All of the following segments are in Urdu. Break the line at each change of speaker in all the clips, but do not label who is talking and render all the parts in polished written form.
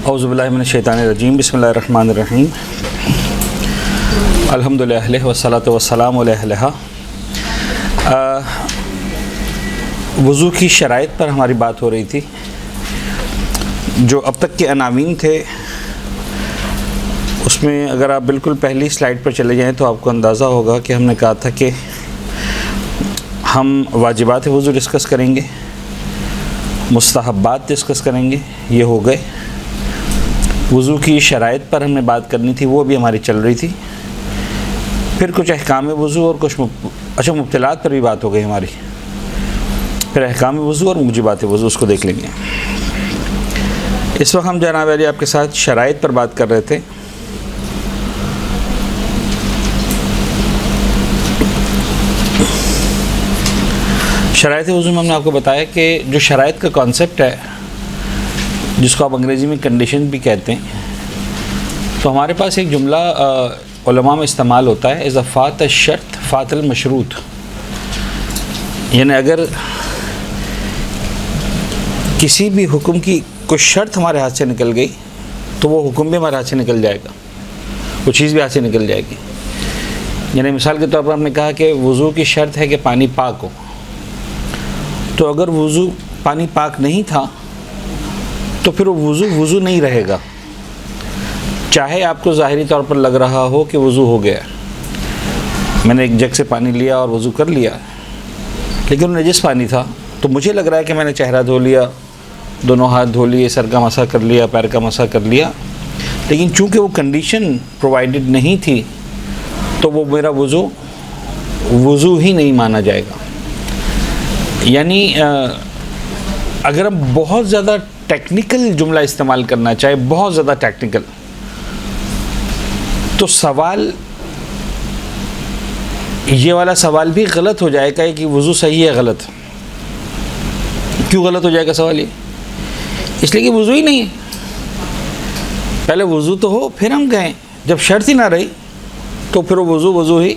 اعوذ باللہ من الشیطان الرجیم بسم اللہ الرحمن الرحیم الحمدللہ والصلاۃ والسلام علیہ. وضو کی شرائط پر ہماری بات ہو رہی تھی. جو اب تک کے عناوین تھے اس میں اگر آپ بالکل پہلی سلائیڈ پر چلے جائیں تو آپ کو اندازہ ہوگا کہ ہم نے کہا تھا کہ ہم واجبات وضو ڈسکس کریں گے، مستحبات ڈسکس کریں گے، یہ ہو گئے. وضو کی شرائط پر ہم نے بات کرنی تھی، وہ بھی ہماری چل رہی تھی. پھر کچھ احکام وضو اور کچھ مبتلات پر بھی بات ہو گئی ہماری. پھر احکام وضو اور موجبات وضو اس کو دیکھ لیں گے. اس وقت ہم جناب علی آپ کے ساتھ شرائط پر بات کر رہے تھے. شرائط وضو میں ہم نے آپ کو بتایا کہ جو شرائط کا کانسیپٹ ہے، جس کو آپ انگریزی میں کنڈیشن بھی کہتے ہیں، تو ہمارے پاس ایک جملہ علماء میں استعمال ہوتا ہے، اذا فات الشرط فات المشروط. یعنی اگر کسی بھی حکم کی کوئی شرط ہمارے ہاتھ سے نکل گئی تو وہ حکم بھی ہمارے ہاتھ سے نکل جائے گا، وہ چیز بھی ہاتھ سے نکل جائے گی. یعنی مثال کے طور پر ہم نے کہا کہ وضو کی شرط ہے کہ پانی پاک ہو، تو اگر وضو پانی پاک نہیں تھا تو پھر وہ وضو نہیں رہے گا، چاہے آپ کو ظاہری طور پر لگ رہا ہو کہ وضو ہو گیا، میں نے ایک جگ سے پانی لیا اور وضو کر لیا، لیکن وہ نجس پانی تھا. تو مجھے لگ رہا ہے کہ میں نے چہرہ دھو لیا، دونوں ہاتھ دھو لیے، سر کا مسح کر لیا، پیر کا مسح کر لیا، لیکن چونکہ وہ کنڈیشن پرووائڈڈ نہیں تھی تو وہ میرا وضو ہی نہیں مانا جائے گا. یعنی اگر ہم بہت زیادہ ٹیکنیکل جملہ استعمال کرنا چاہے، بہت زیادہ ٹیکنیکل، تو سوال یہ والا سوال بھی غلط ہو جائے گا کہ وضو صحیح ہے غلط. کیوں غلط ہو جائے گا سوال؟ یہ اس لیے کہ وضو ہی نہیں ہے. پہلے وضو تو ہو پھر ہم کہیں. جب شرط ہی نہ رہی تو پھر وہ وضو ہی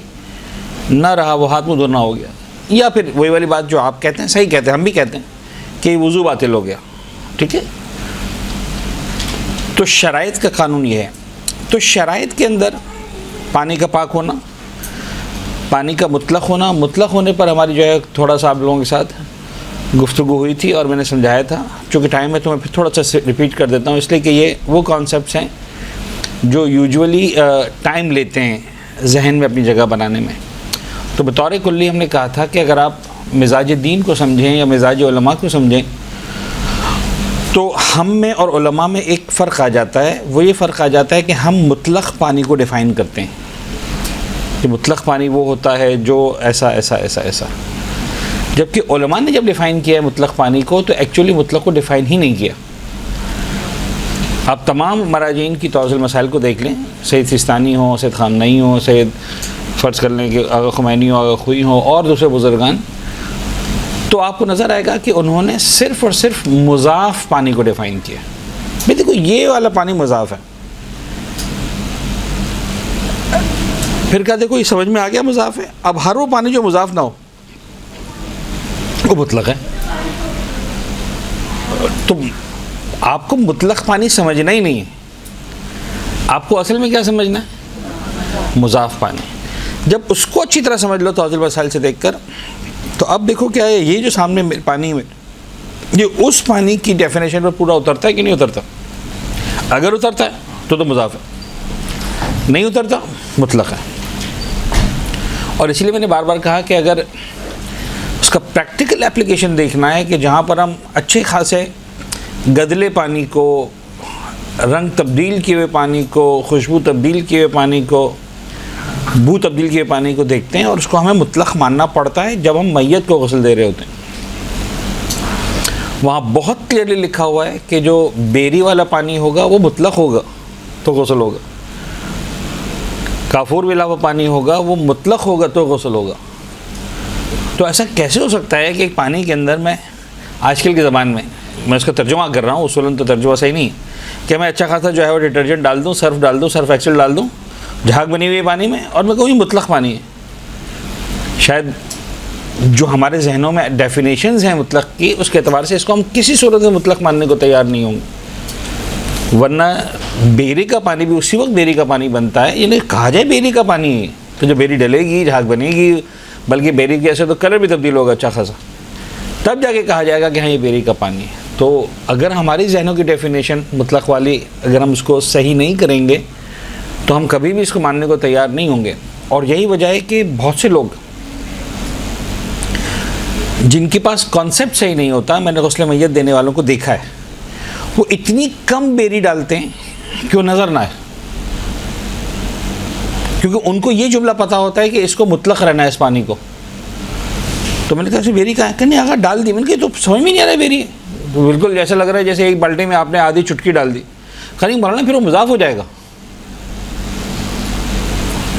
نہ رہا، وہ ہاتھ منہ دھونا ہو گیا. یا پھر وہی والی بات جو آپ کہتے ہیں صحیح کہتے ہیں، ہم بھی کہتے ہیں کہ وضو باطل ہو گیا. ٹھیک ہے، تو شرائط کا قانون یہ ہے. تو شرائط کے اندر پانی کا پاک ہونا، پانی کا مطلق ہونا. مطلق ہونے پر ہماری جو ہے تھوڑا سا آپ لوگوں کے ساتھ گفتگو ہوئی تھی اور میں نے سمجھایا تھا. چونکہ ٹائم ہے تو میں پھر تھوڑا سا ریپیٹ کر دیتا ہوں، اس لیے کہ یہ وہ کانسیپٹس ہیں جو یوجولی ٹائم لیتے ہیں ذہن میں اپنی جگہ بنانے میں. تو بطور کلی ہم نے کہا تھا کہ اگر آپ مزاج دین کو سمجھیں یا مزاج علماء کو سمجھیں تو ہم میں اور علماء میں ایک فرق آ جاتا ہے. وہ یہ فرق آ جاتا ہے کہ ہم مطلق پانی کو ڈیفائن کرتے ہیں کہ مطلق پانی وہ ہوتا ہے جو ایسا ایسا ایسا ایسا، جبکہ علماء نے جب ڈیفائن کیا ہے مطلق پانی کو تو ایکچولی مطلق کو ڈیفائن ہی نہیں کیا. آپ تمام مراجعین کی توضیح المسائل کو دیکھ لیں، سید سیستانی ہوں، سید خامنئی ہوں، سید فرض کر لیں کہ آغا خمینی ہو، آغا خوئی ہوں اور دوسرے بزرگان، تو آپ کو نظر آئے گا کہ انہوں نے صرف اور صرف مضاف پانی کو ڈیفائن کیا. بھئی دیکھو یہ والا پانی مضاف ہے. پھر کہا دیکھو یہ سمجھ میں آ گیا مضاف ہے. اب ہر وہ پانی جو مضاف نہ ہو وہ مطلق ہے. تو آپ کو مطلق پانی سمجھنا ہی نہیں ہے، آپ کو اصل میں کیا سمجھنا ہے؟ مضاف پانی. جب اس کو اچھی طرح سمجھ لو توضیح المسائل سے دیکھ کر، تو اب دیکھو کیا ہے، یہ جو سامنے پانی میں یہ اس پانی کی ڈیفینیشن پر پورا اترتا ہے کہ نہیں اترتا؟ اگر اترتا ہے تو مضاف ہے، نہیں اترتا مطلق ہے. اور اسی لیے میں نے بار بار کہا کہ اگر اس کا پریکٹیکل اپلیکیشن دیکھنا ہے کہ جہاں پر ہم اچھے خاصے گدلے پانی کو، رنگ تبدیل کیے ہوئے پانی کو، خوشبو تبدیل کیے ہوئے پانی کو، بو تبدیل کیے پانی کو دیکھتے ہیں اور اس کو ہمیں مطلق ماننا پڑتا ہے جب ہم میت کو غسل دے رہے ہوتے ہیں. وہاں بہت کلیئرلی لکھا ہوا ہے کہ جو بیری والا پانی ہوگا وہ مطلق ہوگا تو غسل ہوگا، کافور ملا ہوا پانی ہوگا وہ مطلق ہوگا تو غسل ہوگا. تو ایسا کیسے ہو سکتا ہے کہ ایک پانی کے اندر میں آج کل کی زبان میں اس کا ترجمہ کر رہا ہوں، اصولاً تو ترجمہ صحیح نہیں ہے کہ میں اچھا خاصا جو ہے وہ ڈٹرجنٹ ڈال دوں، سرف ایکسل ڈال دوں جھاگ بنی ہوئی پانی میں اور میں کہوں یہ مطلق پانی ہے. شاید جو ہمارے ذہنوں میں ڈیفینیشنز ہیں مطلق کی، اس کے اعتبار سے اس کو ہم کسی صورت میں مطلق ماننے کو تیار نہیں ہوں گے. ورنہ بیری کا پانی بھی اسی وقت بیری کا پانی بنتا ہے. یعنی کہا جائے بیری کا پانی ہے تو جو بیری ڈلے گی جھاگ بنے گی, بلکہ بیری کے ایسے تو کلر بھی تبدیل ہوگا اچھا خاصا, تب جا کے کہا جائے گا کہ ہاں یہ بیری کا پانی ہے. تو اگر ہماری ذہنوں کی ڈیفینیشن مطلق والی اگر ہم اس کو صحیح نہیں کریں گے تو ہم کبھی بھی اس کو ماننے کو تیار نہیں ہوں گے. اور یہی وجہ ہے کہ بہت سے لوگ جن کے پاس کانسیپٹ صحیح نہیں ہوتا, میں نے غسل میت دینے والوں کو دیکھا ہے, وہ اتنی کم بیری ڈالتے ہیں کہ وہ نظر نہ آئے, کیونکہ ان کو یہ جملہ پتہ ہوتا ہے کہ اس کو مطلق رہنا ہے اس پانی کو. تو میں نے کہا اسے بیری کہاں ہے, کہ نہیں آگا ڈال دی. میں نے کہا تو سمجھ میں نہیں آ رہا ہے بیری ہے, تو بالکل جیسا لگ رہا ہے جیسے ایک بالٹی میں آپ نے آدھی چٹکی ڈال دی. خالی مولانا پھر وہ مضاف ہو جائے گا.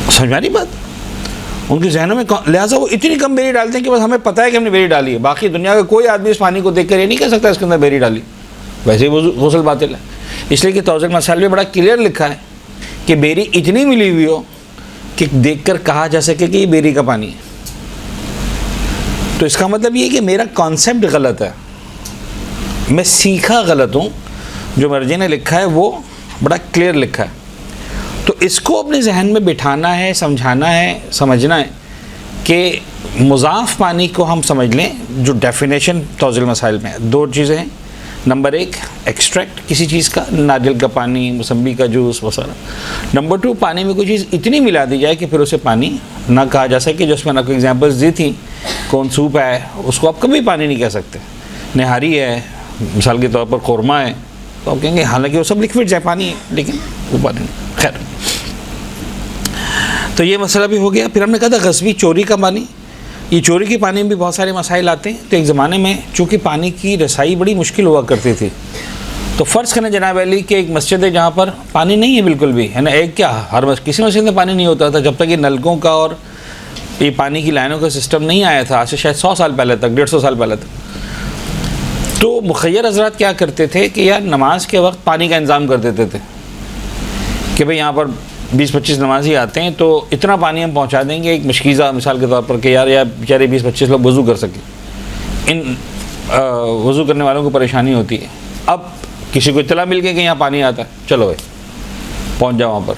سمجھ میں آ رہی بات ان کے ذہنوں میں, لہٰذا وہ اتنی کم بیری ڈالتے ہیں کہ بس ہمیں پتہ ہے کہ ہم نے بیری ڈالی ہے. باقی دنیا کا کوئی آدمی اس پانی کو دیکھ کر یہ نہیں کہہ سکتا اس کے اندر بیری ڈالی. ویسے ہی غسل باطل ہے, اس لیے کہ توضیح المسائل میں بڑا کلیئر لکھا ہے کہ بیری اتنی ملی ہوئی ہو کہ دیکھ کر کہا جا سکے کہ یہ بیری کا پانی ہے. تو اس کا مطلب یہ کہ میرا کانسیپٹ غلط ہے, میں سیکھا غلط ہوں. جو مرجع نے لکھا ہے وہ بڑا کلیئر لکھا ہے. تو اس کو اپنے ذہن میں بٹھانا ہے, سمجھانا ہے, سمجھنا ہے کہ مضاف پانی کو ہم سمجھ لیں. جو ڈیفینیشن توضیح المسائل میں دو چیزیں ہیں. نمبر 1 ایکسٹریکٹ کسی چیز کا, ناریل کا پانی, موسمبی کا جوس وغیرہ. نمبر 2 پانی میں کوئی چیز اتنی ملا دی جائے کہ پھر اسے پانی نہ کہا جا سکے. جو اس میں نے آپ کو ایگزامپلس دی تھیں, کون سوپ ہے اس کو آپ کبھی پانی نہیں کہہ سکتے. نہاری ہے مثال کے طور پر, قورمہ ہے تو آپ کہیں گے حالانکہ وہ سب لکوڈ ہے, پانی ہے لیکن وہ پانی نہیں. خیر, تو یہ مسئلہ بھی ہو گیا. پھر ہم نے کہا تھا غصبی چوری کا پانی. یہ چوری کے پانی میں بھی بہت سارے مسائل آتے ہیں. تو ایک زمانے میں چونکہ پانی کی رسائی بڑی مشکل ہوا کرتی تھی, تو فرض کریں جناب علی کہ ایک مسجد ہے جہاں پر پانی نہیں ہے بالکل بھی, ہے نا. ایک کیا ہر کسی مسجد میں پانی نہیں ہوتا تھا جب تک یہ نلکوں کا اور یہ پانی کی لائنوں کا سسٹم نہیں آیا تھا, آج سے شاید 100 سال پہلے تک, 150 سال پہلے تک. تو مخیر حضرات کیا کرتے تھے کہ یار نماز کے وقت پانی کا انتظام کر دیتے تھے کہ بھئی یہاں پر 20-25 نمازی آتے ہیں تو اتنا پانی ہم پہنچا دیں گے ایک مشکیزہ مثال کے طور پر, کہ یار بیچارے 20-25 لوگ وضو کر سکیں. ان وضو کرنے والوں کو پریشانی ہوتی ہے. اب کسی کو اطلاع مل گئی کہ یہاں پانی آتا ہے, چلو بھائی پہنچ جاؤ وہاں پر.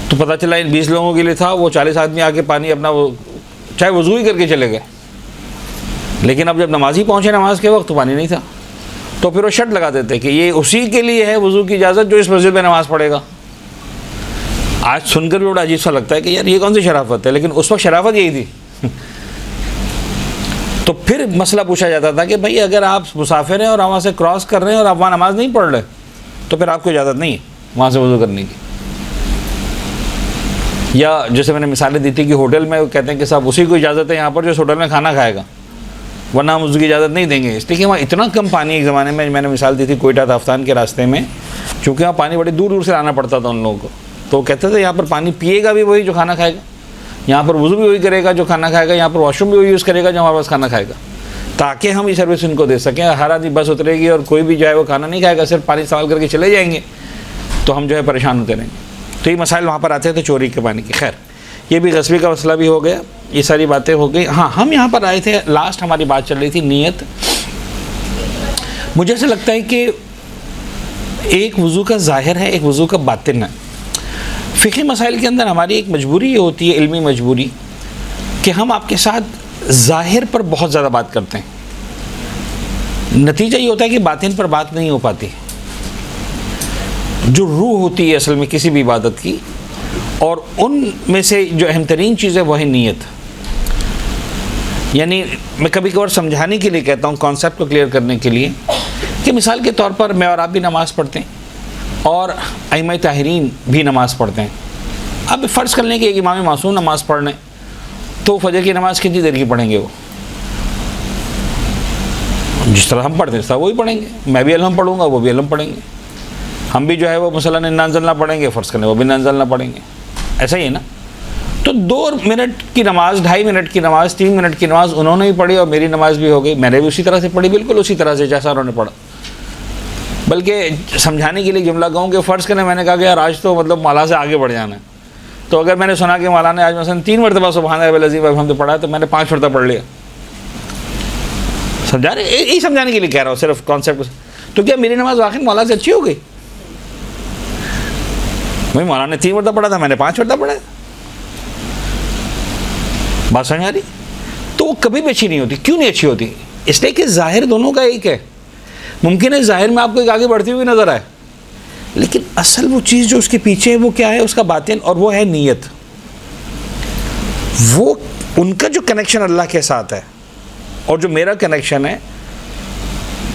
تو پتہ چلا ان 20 لوگوں کے لیے تھا, وہ 40 آدمی آ کے پانی اپنا چاہے وضو ہی کر کے چلے گئے, لیکن اب جب نمازی پہنچے نماز کے وقت تو پانی نہیں تھا. تو پھر وہ شرط لگا دیتے کہ یہ اسی کے لیے ہے وضو کی اجازت جو اس مسجد میں نماز پڑھے گا. آج سن کر بھی بڑا عجیب سا لگتا ہے کہ یار یہ کون سی شرافت ہے, لیکن اس وقت شرافت یہی تھی. تو پھر مسئلہ پوچھا جاتا تھا کہ بھائی اگر آپ مسافر ہیں اور وہاں سے کراس کر رہے ہیں اور آپ وہاں نماز نہیں پڑھ رہے تو پھر آپ کو اجازت نہیں ہے وہاں سے وضو کرنے کی. یا جیسے میں نے مثالیں دی تھی کہ ہوٹل میں کہتے ہیں کہ صاحب اسی کو اجازت ہے یہاں پر جو اس ہوٹل میں کھانا کھائے گا, ورنہ ہم اس کی اجازت نہیں دیں گے. اس لیے کہ وہاں اتنا کم پانی ایک زمانے میں نے مثال دی تھی کوئٹہ تافتان کے راستے میں, چونکہ وہاں پانی بڑی دور دور سے لانا پڑتا تھا ان لوگوں کو. تو وہ کہتے تھے یہاں پر پانی پیے گا بھی وہی جو کھانا کھائے گا, یہاں پر وضو بھی وہی کرے گا جو کھانا کھائے گا, یہاں پر واش روم بھی وہی یوز کرے گا جو ہمارے پاس کھانا کھائے گا, تاکہ ہم یہ سروس ان کو دے سکیں. ہر آدمی بس اترے گی اور کوئی بھی جو ہے وہ کھانا نہیں کھائے گا, صرف پانی استعمال کر کے چلے جائیں گے, تو ہم جو ہے پریشان ہوتے رہیں گے. تو یہ مسائل وہاں پر آتے تھے چوری کے پانی کی. خیر, یہ بھی غصبی کا مسئلہ بھی ہو گیا, یہ ساری باتیں ہو گئی. ہاں, ہم یہاں پر آئے تھے, لاسٹ ہماری بات چل رہی تھی نیت. مجھے ایسا لگتا ہے کہ ایک وضو کا ظاہر ہے, ایک وضو کا باطن ہے. فقہی مسائل کے اندر ہماری ایک مجبوری یہ ہوتی ہے, علمی مجبوری, کہ ہم آپ کے ساتھ ظاہر پر بہت زیادہ بات کرتے ہیں. نتیجہ یہ ہوتا ہے کہ باطن پر بات نہیں ہو پاتی. جو روح ہوتی ہے اصل میں کسی بھی عبادت کی, اور ان میں سے جو اہم ترین چیز ہے وہ ہے نیت. یعنی میں کبھی کبھار سمجھانے کے لیے کہتا ہوں, کانسیپٹ کو کلیئر کرنے کے لیے, کہ مثال کے طور پر میں اور آپ بھی نماز پڑھتے ہیں اور ائمہ طاہرین بھی نماز پڑھتے ہیں. اب فرض کر لیں کہ ایک امام معصوم نماز پڑھ لیں, تو فجر کی نماز کتنی دیر کی پڑھیں گے؟ وہ جس طرح ہم پڑھتے ہیں اس طرح وہی پڑھیں گے. میں بھی الحم پڑھوں گا, وہ بھی الحم پڑھیں گے. ہم بھی جو ہے وہ مثلاً انا انزلنا پڑھیں گے, فرض کریں وہ بھی انا انزلنا پڑھیں گے. ایسا ہی ہے نا. تو 2 منٹ کی نماز, 2.5 منٹ کی نماز, 3 منٹ کی نماز انہوں نے بھی پڑھی اور میری نماز بھی ہو گئی. میں نے بھی اسی طرح سے پڑھی, بالکل اسی طرح سے جیسا انہوں نے پڑھا. بلکہ سمجھانے کے لیے جملہ کہوں کہ فرض کریں میں نے کہا کہ یار آج تو مطلب مولا سے آگے بڑھ جانا ہے, تو اگر میں نے سنا کہ مولا نے آج مثلا 3 مرتبہ سبحان اللہ العظیم الحمد پڑھا تو میں نے 5 مرتبہ پڑھ لیا. سمجھا رہے, یہی سمجھانے کے لیے کہہ رہا ہوں صرف کانسیپٹ. تو کیا میری نماز واقعی مولا سے اچھی ہو گئی؟ بھائی مولانا نے 3 مرتبہ پڑھا تھا، میں نے 5 مرتبہ پڑھا ہے. بات سمجھ آ رہی؟ تو وہ کبھی بھی اچھی نہیں ہوتی. کیوں نہیں اچھی ہوتی؟ اس لیے کہ ظاہر دونوں کا ایک ہے. ممکن ہے ظاہر میں آپ کو ایک آگے بڑھتی ہوئی نظر آئے، لیکن اصل وہ چیز جو اس کے پیچھے ہے وہ کیا ہے؟ اس کا باطن، اور وہ ہے نیت. وہ ان کا جو کنیکشن اللہ کے ساتھ ہے اور جو میرا کنیکشن ہے،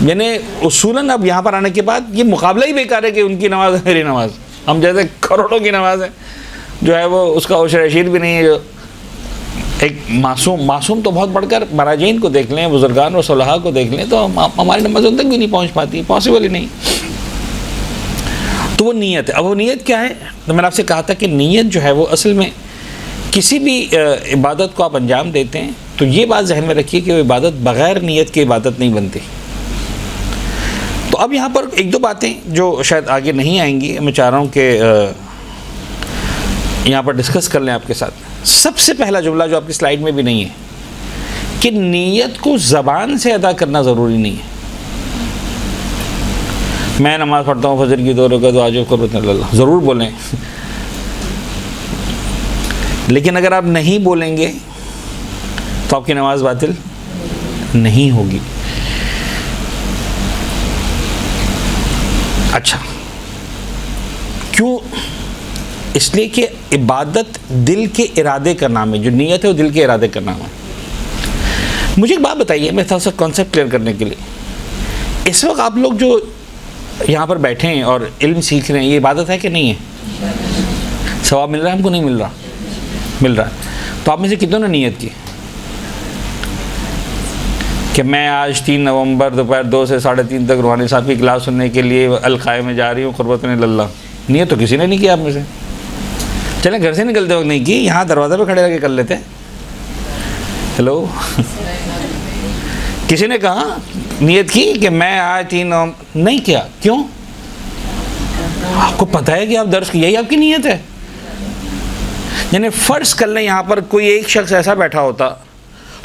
یعنی اصولاً اب یہاں پر آنے کے بعد یہ مقابلہ ہی بیکار ہے کہ ان کی نماز ہے میری نماز. ہم جیسے کروڑوں کی نماز ہے جو ہے وہ اس کا عشر رشید بھی نہیں ہے. جو ایک معصوم تو بہت بڑھ کر مراجعین کو دیکھ لیں، بزرگان اور صلحاء کو دیکھ لیں، تو ہماری نماز ان تک بھی نہیں پہنچ پاتی، پاسبل ہی نہیں. تو وہ نیت ہے. اب وہ نیت کیا ہے؟ تو میں نے آپ سے کہا تھا کہ نیت جو ہے وہ اصل میں کسی بھی عبادت کو آپ انجام دیتے ہیں تو یہ بات ذہن میں رکھیے کہ وہ عبادت بغیر نیت کی عبادت نہیں بنتی. تو اب یہاں پر 1-2 باتیں جو شاید آگے نہیں آئیں گی، میں چاہ رہا ہوں کہ یہاں پر ڈسکس کر لیں آپ کے ساتھ. سب سے پہلا جملہ جو آپ کی سلائیڈ میں بھی نہیں ہے کہ نیت کو زبان سے ادا کرنا ضروری نہیں ہے. میں نماز پڑھتا ہوں فجر کی 2 رکعت واجب قربت اللہ، ضرور بولیں، لیکن اگر آپ نہیں بولیں گے تو آپ کی نماز باطل نہیں ہوگی. اچھا، کیوں؟ اس لیے کہ عبادت دل کے ارادے کا نام ہے. جو نیت ہے وہ دل کے ارادے کا نام ہے. مجھے ایک بات بتائیے، میں تھوڑا سا کانسیپٹ کلیئر کرنے کے لیے. اس وقت آپ لوگ جو یہاں پر بیٹھے ہیں اور علم سیکھ رہے ہیں، یہ عبادت ہے کہ نہیں ہے؟ ثواب مل رہا ہے ہم کو؟ نہیں مل رہا؟ مل رہا ہے. تو آپ میں سے کتنوں نے نیت کی کہ میں آج 3 نومبر دوپہر 2 سے 3:30 تک روحانی صاحب کی کلاس سننے کے لیے القائے میں جا رہی ہوں قربت اللہ؟ نیت تو کسی نے نہیں کیا آپ میں سے. چلیں گھر سے نکلتے وقت نہیں کی، یہاں دروازے پہ کھڑے رہ کے کر لیتے. ہیلو، کسی نے کہا نیت کی کہ میں آج 3 نومبر؟ نہیں کیا. کیوں؟ آپ کو پتہ ہے کہ آپ درس کی، یہی آپ کی نیت ہے. یعنی فرض کر لیں یہاں پر کوئی ایک شخص ایسا بیٹھا ہوتا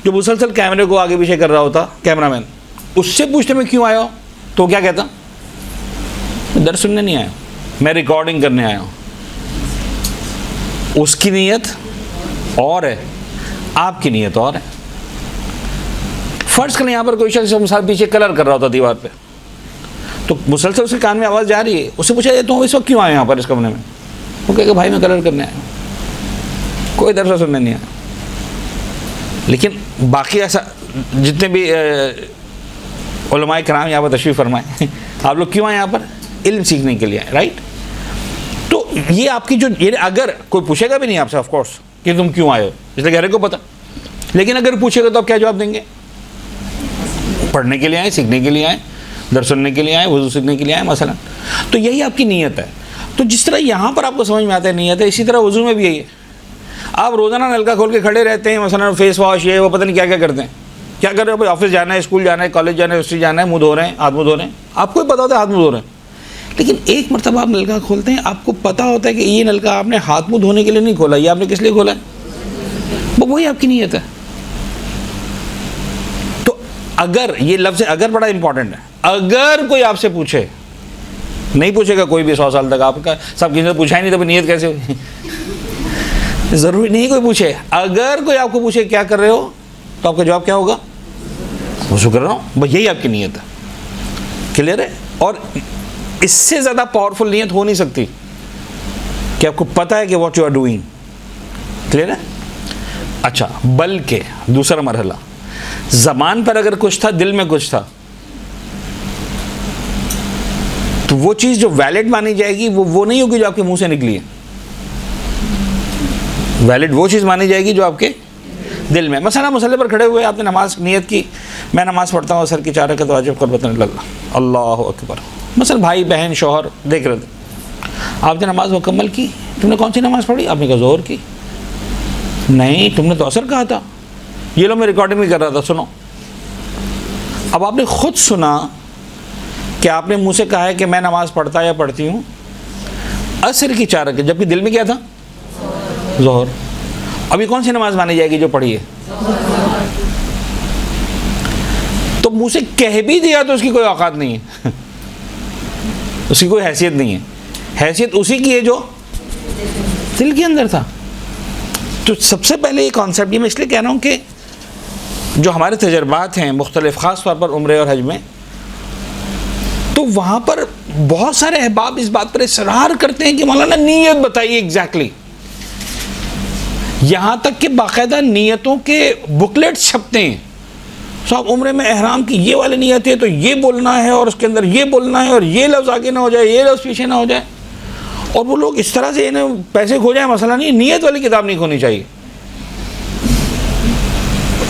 جو مسلسل کیمرے کو آگے پیچھے کر رہا ہوتا، کیمرہ مین، اس سے پوچھتے میں کیوں آیا ہو تو کیا کہتا؟ درس سننے نہیں آیا، میں ریکارڈنگ کرنے آیا ہوں. اس کی نیت اور ہے، آپ کی نیت اور ہے. فرض کریں یہاں پر کوئی شخص مثال پیچھے کلر کر رہا ہوتا دیوار پہ، تو مسلسل اس کے کان میں آواز جا رہی ہے، اس سے پوچھا جائے تو اس وقت کیوں آئے یہاں پر اس کمرے میں؟ وہ کہے کہ بھائی میں کلر کرنے آیا ہوں، کوئی درس سننے نہیں آیا. لیکن باقی ایسا جتنے بھی علماء کرام یہاں پر تشریف فرمائے، آپ لوگ کیوں آئے یہاں پر؟ علم سیکھنے کے لیے آئے، رائٹ؟ تو یہ آپ کی جو، اگر کوئی پوچھے گا بھی نہیں آپ سے آف کورس کہ تم کیوں آئے ہو، اس لیے گھر کو پتہ، لیکن اگر پوچھے گا تو آپ کیا جواب دیں گے؟ پڑھنے کے لیے آئے، سیکھنے کے لیے آئے، درس سننے کے لیے آئے، وضو سیکھنے کے لیے آئے مثلا. تو یہی آپ کی نیت ہے. تو جس طرح یہاں پر آپ کو سمجھ میں آتا ہے نیت ہے، اسی طرح وضو میں بھی یہی ہے. آپ روزانہ نلکا کھول کے کھڑے رہتے ہیں، مثلا فیس واش یہ وہ پتہ نہیں کیا کیا کرتے ہیں. کیا کر رہے ہو بھائی؟ آفس جانا ہے، اسکول جانا ہے، کالج جانا ہے، یونیورسٹی جانا ہے، منہ دھو رہے ہیں، ہاتھ منہ دھو رہے ہیں. آپ کو بھی پتہ ہوتا ہے ہاتھ منہ دھو رہے ہیں، لیکن ایک مرتبہ آپ نلکا کھولتے ہیں، آپ کو پتہ ہوتا ہے کہ یہ نلکا آپ نے ہاتھ منہ دھونے کے لیے نہیں کھولا، یہ آپ نے کس لیے کھولا ہے؟ وہی آپ کی نیت ہے. تو اگر یہ لفظ اگر بڑا امپورٹنٹ ہے، اگر کوئی آپ سے پوچھے، نہیں پوچھے گا کوئی بھی 100 سال تک، آپ کا سب کسی نے پوچھا ہی نہیں تو نیت کیسے ہوئی؟ ضروری نہیں کوئی پوچھے. اگر کوئی آپ کو پوچھے کیا کر رہے ہو تو آپ کا جواب کیا ہوگا؟ وضو کر رہا ہوں. بس یہی آپ کی نیت ہے. کلیئر ہے؟ اور اس سے زیادہ پاورفل نیت ہو نہیں سکتی کہ آپ کو پتہ ہے کہ what you are doing. Clear ہے؟ اچھا، بلکہ دوسرا مرحلہ، زبان پر اگر کچھ تھا، دل میں کچھ تھا، تو وہ چیز جو ویلڈ مانی جائے گی وہ نہیں ہوگی جو آپ کے منہ سے نکلی ہے. ویلڈ وہ چیز مانی جائے گی جو آپ کے دل میں. مثلا مصلی پر کھڑے ہوئے آپ نے نماز نیت کی، میں نماز پڑھتا ہوں، سر کی 4 رکعت واجب قربت اللہ، اللہ اکبر. مثلا بھائی بہن شوہر دیکھ رہے تھے، آپ نے نماز مکمل کی. تم نے کون سی نماز پڑھی؟ آپ نے کہا ظہر کی. نہیں، تم نے تو عصر کہا تھا. یہ لو میں ریکارڈنگ بھی کر رہا تھا، سنو. اب آپ نے خود سنا کہ آپ نے منہ سے کہا ہے کہ میں نماز پڑھتا یا پڑھتی ہوں عصر کی 4 رکعت، جبکہ دل میں کیا تھا؟ ظہر. ابھی کون سی نماز مانی جائے گی جو پڑھی ہے؟ تو منہ سے کہہ بھی دیا تو اس کی کوئی اوقات نہیں ہے. اس کی کوئی حیثیت نہیں ہے. حیثیت اسی کی ہے جو دل کے اندر تھا. تو سب سے پہلے یہ کانسیپٹ، یہ میں اس لیے کہہ رہا ہوں کہ جو ہمارے تجربات ہیں مختلف، خاص طور پر عمرے اور حج میں، تو وہاں پر بہت سارے احباب اس بات پر اصرار کرتے ہیں کہ مولانا نیت بتائیے ایگزیکٹلی. یہاں تک کہ باقاعدہ نیتوں کے بکلیٹس چھپتے ہیں. صاحب عمرے میں احرام کی یہ والی نیت ہے تو یہ بولنا ہے، اور اس کے اندر یہ بولنا ہے، اور یہ لفظ آگے نہ ہو جائے، یہ لفظ پیچھے نہ ہو جائے. اور وہ لوگ اس طرح سے پیسے کھو جائیں مسئلہ نہیں، نیت والی کتاب نہیں کھونی چاہیے.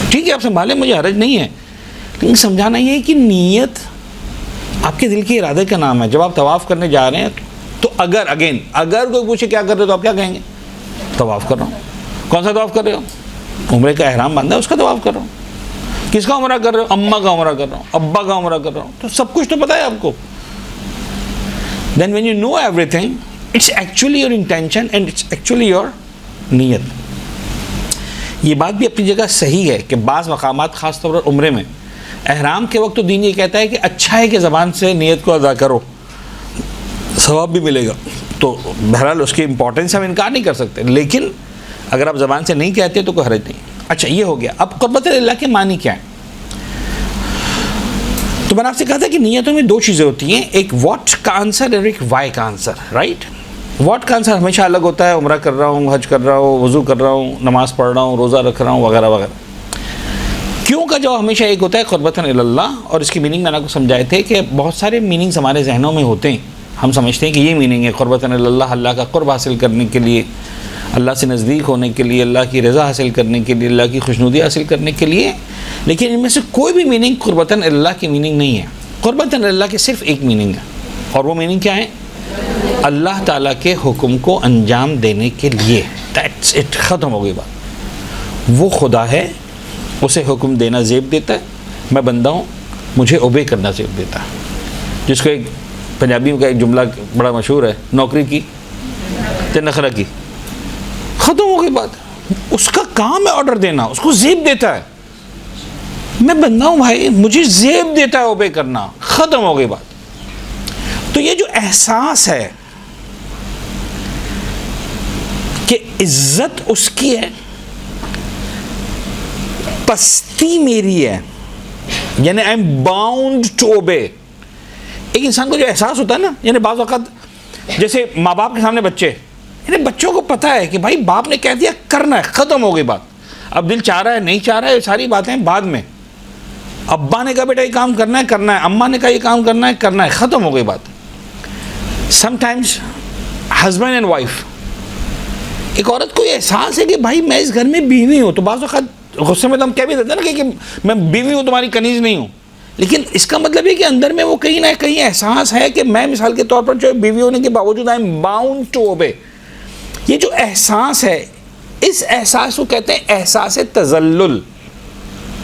ٹھیک ہے آپ سنبھالیں، مجھے حرج نہیں ہے، لیکن سمجھانا یہ ہے کہ نیت آپ کے دل کے ارادے کا نام ہے. جب آپ طواف کرنے جا رہے ہیں تو اگر کوئی پوچھے کیا کر رہے ہو تو آپ کیا کہیں گے؟ طواف کر رہا ہوں. کون سا طواف کر رہے ہو؟ عمرے کا احرام باندھا ہے اس کا طواف کر رہا ہوں. کس کا عمرہ کر رہے ہو؟ اماں کا عمرہ کر رہا ہوں، ابا کا عمرہ کر رہا ہوں. تو سب کچھ تو پتہ ہے آپ کو. Then when you know everything, it's actually your intention and it's actually your نیت. یہ بات بھی اپنی جگہ صحیح ہے کہ بعض مقامات خاص طور پر عمرے میں احرام کے وقت تو دین یہ کہتا ہے کہ اچھا ہے کہ زبان سے نیت کو ادا کرو، ثواب بھی ملے گا. تو بہرحال اس کی امپورٹنس ہم انکار نہیں کر سکتے، لیکن اگر آپ زبان سے نہیں کہتے تو کوئی حرج نہیں. اچھا یہ ہو گیا. اب قربت اللہ کے معنی کیا ہے؟ تو میں نے آپ سے کہا تھا کہ نیتوں میں دو چیزیں ہوتی ہیں، ایک واٹ کا آنسر اور ایک وائی کا آنسر. رائٹ؟ واٹ کا آنسر ہمیشہ الگ ہوتا ہے، عمرہ کر رہا ہوں، حج کر رہا ہوں، وضو کر رہا ہوں، نماز پڑھ رہا ہوں، روزہ رکھ رہا ہوں، وغیرہ وغیرہ. کیوں کا جواب ہمیشہ ایک ہوتا ہے، قربتاً اللہ. اور اس کی میننگ میں نے آپ کو سمجھائے تھے کہ بہت سارے میننگز ہمارے ذہنوں میں ہوتے ہیں. ہم سمجھتے ہیں کہ یہ میننگ ہے قربتاً اللہ، اللہ کا قرب حاصل کرنے کے لیے، اللہ سے نزدیک ہونے کے لیے، اللہ کی رضا حاصل کرنے کے لیے، اللہ کی خوشنودی حاصل کرنے کے لیے. لیکن ان میں سے کوئی بھی میننگ قربتاً اللہ کی میننگ نہیں ہے. قربتاً اللہ کی صرف ایک میننگ ہے، اور وہ میننگ کیا ہے؟ اللہ تعالیٰ کے حکم کو انجام دینے کے لیے. دیٹس اٹ، ختم ہو گئی بات. وہ خدا ہے، اسے حکم دینا زیب دیتا ہے. میں بندہ ہوں، مجھے اوبے کرنا زیب دیتا ہے. جس کو ایک پنجابی کا ایک جملہ بڑا مشہور ہے، نوکری کی تے نخرہ کی. ختم ہو گئی بات. اس کا کام ہے آرڈر دینا، اس کو زیب دیتا ہے. میں بندہ ہوں بھائی، مجھے زیب دیتا ہے اوبے کرنا. ختم ہو گئی بات. تو یہ جو احساس ہے کہ عزت اس کی ہے، پستی میری ہے، یعنی I am bound to obey. ایک انسان کو جو احساس ہوتا ہے نا، یعنی بعض وقت جیسے ماں باپ کے سامنے بچے، یعنی بچوں کو پتہ ہے کہ بھائی باپ نے کہہ دیا کرنا ہے، ختم ہو گئی بات. اب دل چاہ رہا ہے نہیں چاہ رہا ہے، یہ ساری باتیں بعد میں. ابا نے کہا بیٹا یہ کام کرنا ہے کرنا ہے، اماں نے کہا یہ کام کرنا ہے کرنا ہے، ختم ہو گئی بات. Some times husband and wife, ایک عورت کو یہ احساس ہے کہ بھائی میں اس گھر میں بیوی ہوں. تو بعض وقت غصے میں تو ہم کہہ بھی دیتے ہیں نا کہ میں بیوی ہوں، تمہاری کنیز نہیں ہوں. لیکن اس کا مطلب ہے کہ اندر میں وہ کہیں نہ کہیں احساس ہے کہ میں مثال کے طور پر جو بیوی ہونے کے باوجود I am bound to obey. یہ جو احساس ہے، اس احساس کو کہتے ہیں احساس تذلل.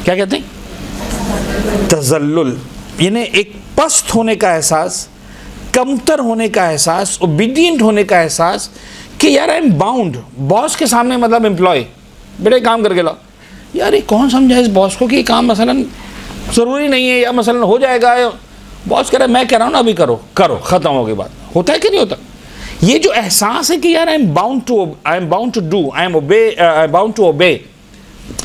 کیا کہتے ہیں؟ تذلل. یعنی ایک پست ہونے کا احساس، کمتر ہونے کا احساس، اوبیڈینٹ ہونے کا احساس کہ یار آئی ایم باؤنڈ. باس کے سامنے مطلب امپلائی، بیٹے کام کر کے لاؤ. یار یہ کون سمجھا اس باس کو کہ یہ کام مثلاً ضروری نہیں ہے یا مثلاً ہو جائے گا. باس کہہ رہا ہے میں کہہ رہا ہوں نا ابھی کرو کرو، ختم ہو گئی بات. ہوتا ہے کہ نہیں ہوتا؟ یہ جو احساس ہے کہ یار I am bound to do, I am bound to obey,